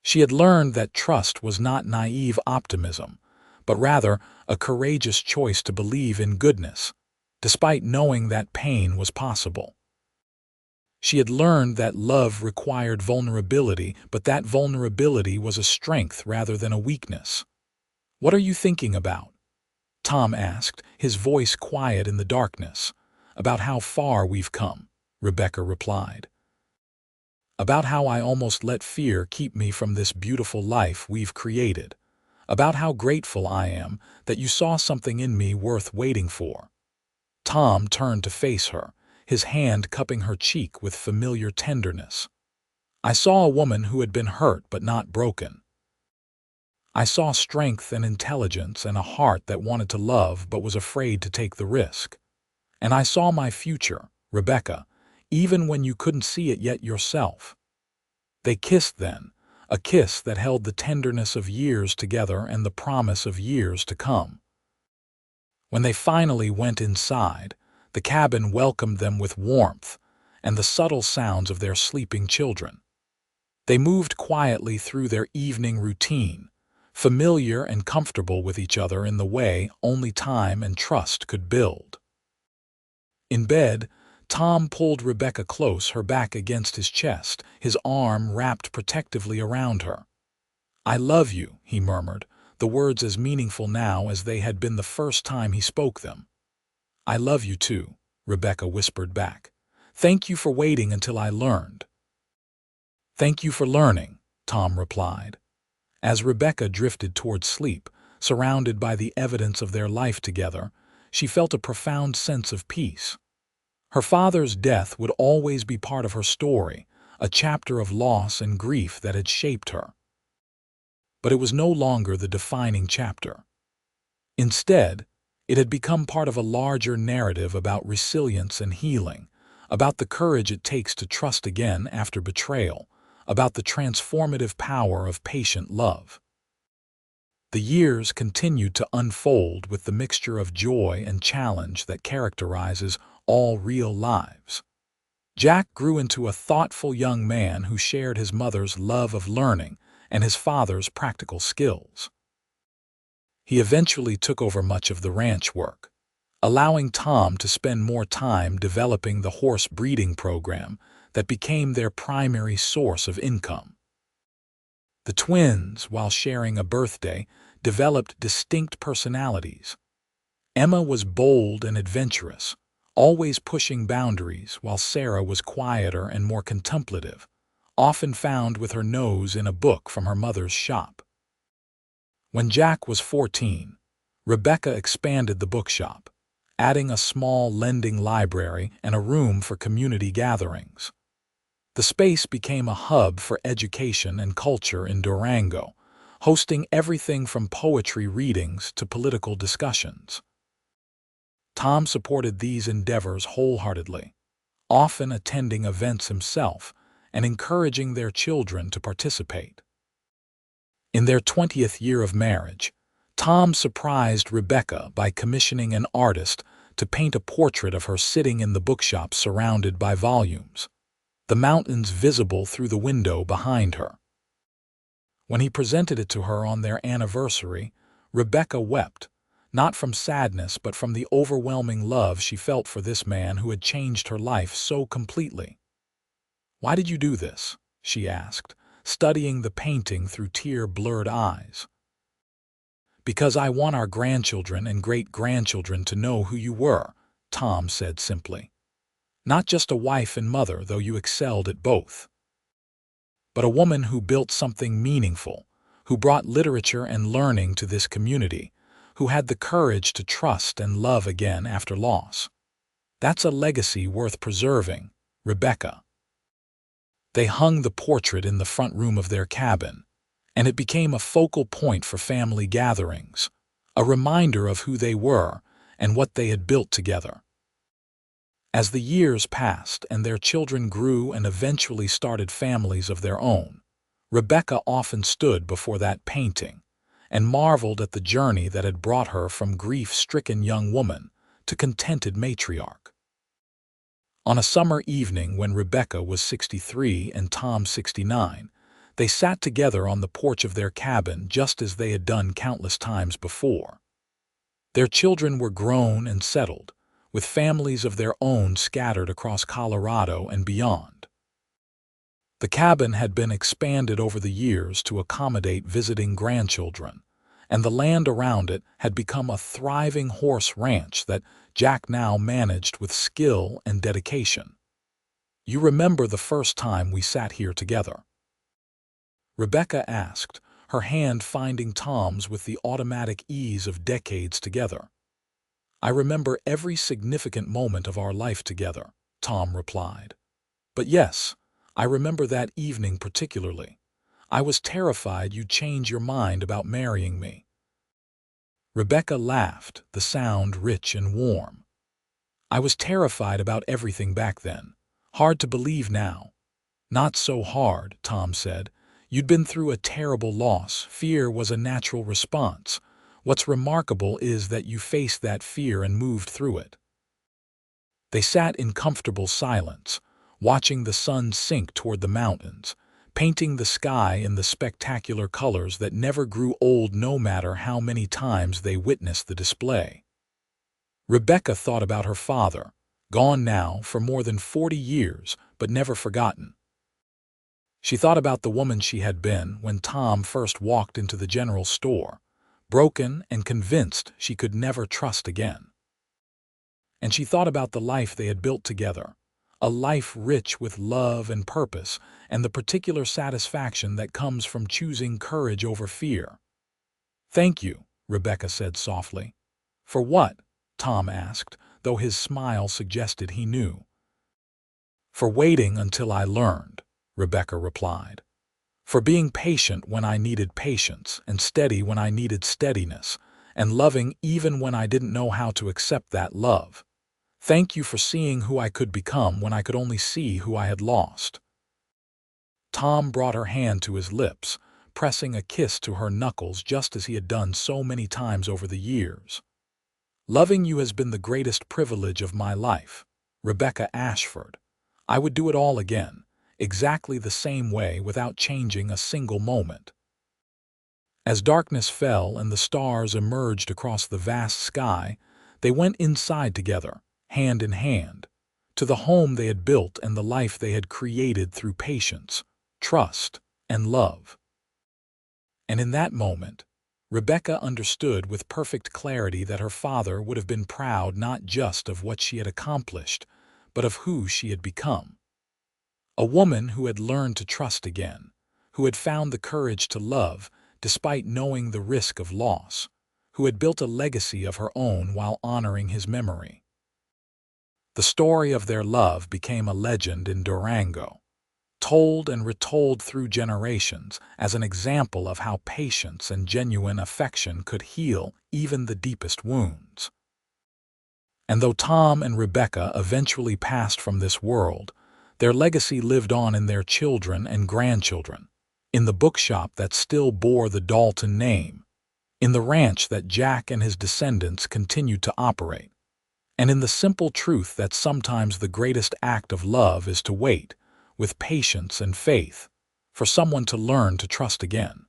She had learned that trust was not naive optimism, but rather a courageous choice to believe in goodness, despite knowing that pain was possible. She had learned that love required vulnerability, but that vulnerability was a strength rather than a weakness. "What are you thinking about?" Tom asked, his voice quiet in the darkness. "About how far we've come," Rebecca replied. "About how I almost let fear keep me from this beautiful life we've created. About how grateful I am that you saw something in me worth waiting for." Tom turned to face her, his hand cupping her cheek with familiar tenderness. "I saw a woman who had been hurt but not broken. I saw strength and intelligence and a heart that wanted to love but was afraid to take the risk. And I saw my future, Rebecca, even when you couldn't see it yet yourself." They kissed then, a kiss that held the tenderness of years together and the promise of years to come. When they finally went inside, the cabin welcomed them with warmth and the subtle sounds of their sleeping children. They moved quietly through their evening routine, familiar and comfortable with each other in the way only time and trust could build. In bed, Tom pulled Rebecca close, her back against his chest, his arm wrapped protectively around her. "I love you," he murmured, the words as meaningful now as they had been the first time he spoke them. "I love you too," Rebecca whispered back. "Thank you for waiting until I learned." "Thank you for learning," Tom replied. As Rebecca drifted toward sleep, surrounded by the evidence of their life together, she felt a profound sense of peace. Her father's death would always be part of her story, a chapter of loss and grief that had shaped her. But it was no longer the defining chapter. Instead, it had become part of a larger narrative about resilience and healing, about the courage it takes to trust again after betrayal, about the transformative power of patient love. The years continued to unfold with the mixture of joy and challenge that characterizes all real lives. Jack grew into a thoughtful young man who shared his mother's love of learning and his father's practical skills. He eventually took over much of the ranch work, allowing Tom to spend more time developing the horse breeding program that became their primary source of income. The twins, while sharing a birthday, developed distinct personalities. Emma was bold and adventurous, always pushing boundaries, while Sarah was quieter and more contemplative, often found with her nose in a book from her mother's shop. When Jack was 14, Rebecca expanded the bookshop, adding a small lending library and a room for community gatherings. The space became a hub for education and culture in Durango, hosting everything from poetry readings to political discussions. Tom supported these endeavors wholeheartedly, often attending events himself and encouraging their children to participate. In their 20th year of marriage, Tom surprised Rebecca by commissioning an artist to paint a portrait of her sitting in the bookshop surrounded by volumes, the mountains visible through the window behind her. When he presented it to her on their anniversary, Rebecca wept, not from sadness but from the overwhelming love she felt for this man who had changed her life so completely. "Why did you do this?" she asked, studying the painting through tear-blurred eyes. "Because I want our grandchildren and great-grandchildren to know who you were," Tom said simply. "Not just a wife and mother, though you excelled at both, but a woman who built something meaningful, who brought literature and learning to this community, who had the courage to trust and love again after loss. That's a legacy worth preserving, Rebecca." They hung the portrait in the front room of their cabin, and it became a focal point for family gatherings, a reminder of who they were and what they had built together. As the years passed and their children grew and eventually started families of their own, Rebecca often stood before that painting and marveled at the journey that had brought her from grief-stricken young woman to contented matriarch. On a summer evening when Rebecca was 63 and Tom 69, they sat together on the porch of their cabin just as they had done countless times before. Their children were grown and settled, with families of their own scattered across Colorado and beyond. The cabin had been expanded over the years to accommodate visiting grandchildren, and the land around it had become a thriving horse ranch that Jack now managed with skill and dedication. "You remember the first time we sat here together?" Rebecca asked, her hand finding Tom's with the automatic ease of decades together. "I remember every significant moment of our life together," Tom replied. "But yes, I remember that evening particularly. I was terrified you'd change your mind about marrying me." Rebecca laughed, the sound rich and warm. "I was terrified about everything back then. Hard to believe now." "Not so hard," Tom said. "You'd been through a terrible loss. Fear was a natural response. What's remarkable is that you faced that fear and moved through it." They sat in comfortable silence, watching the sun sink toward the mountains, painting the sky in the spectacular colors that never grew old no matter how many times they witnessed the display. Rebecca thought about her father, gone now for more than 40 years, but never forgotten. She thought about the woman she had been when Tom first walked into the general store, broken and convinced she could never trust again. And she thought about the life they had built together, a life rich with love and purpose and the particular satisfaction that comes from choosing courage over fear. "Thank you," Rebecca said softly. "For what?" Tom asked, though his smile suggested he knew. "For waiting until I learned," Rebecca replied. "For being patient when I needed patience and steady when I needed steadiness, and loving even when I didn't know how to accept that love. Thank you for seeing who I could become when I could only see who I had lost." Tom brought her hand to his lips, pressing a kiss to her knuckles just as he had done so many times over the years. "Loving you has been the greatest privilege of my life, Rebecca Ashford. I would do it all again, exactly the same way without changing a single moment." As darkness fell and the stars emerged across the vast sky, they went inside together, hand in hand, to the home they had built and the life they had created through patience, trust, and love. And in that moment, Rebecca understood with perfect clarity that her father would have been proud not just of what she had accomplished, but of who she had become. A woman who had learned to trust again, who had found the courage to love despite knowing the risk of loss, who had built a legacy of her own while honoring his memory. The story of their love became a legend in Durango, told and retold through generations as an example of how patience and genuine affection could heal even the deepest wounds. And though Tom and Rebecca eventually passed from this world, their legacy lived on in their children and grandchildren, in the bookshop that still bore the Dalton name, in the ranch that Jack and his descendants continued to operate, and in the simple truth that sometimes the greatest act of love is to wait, with patience and faith, for someone to learn to trust again.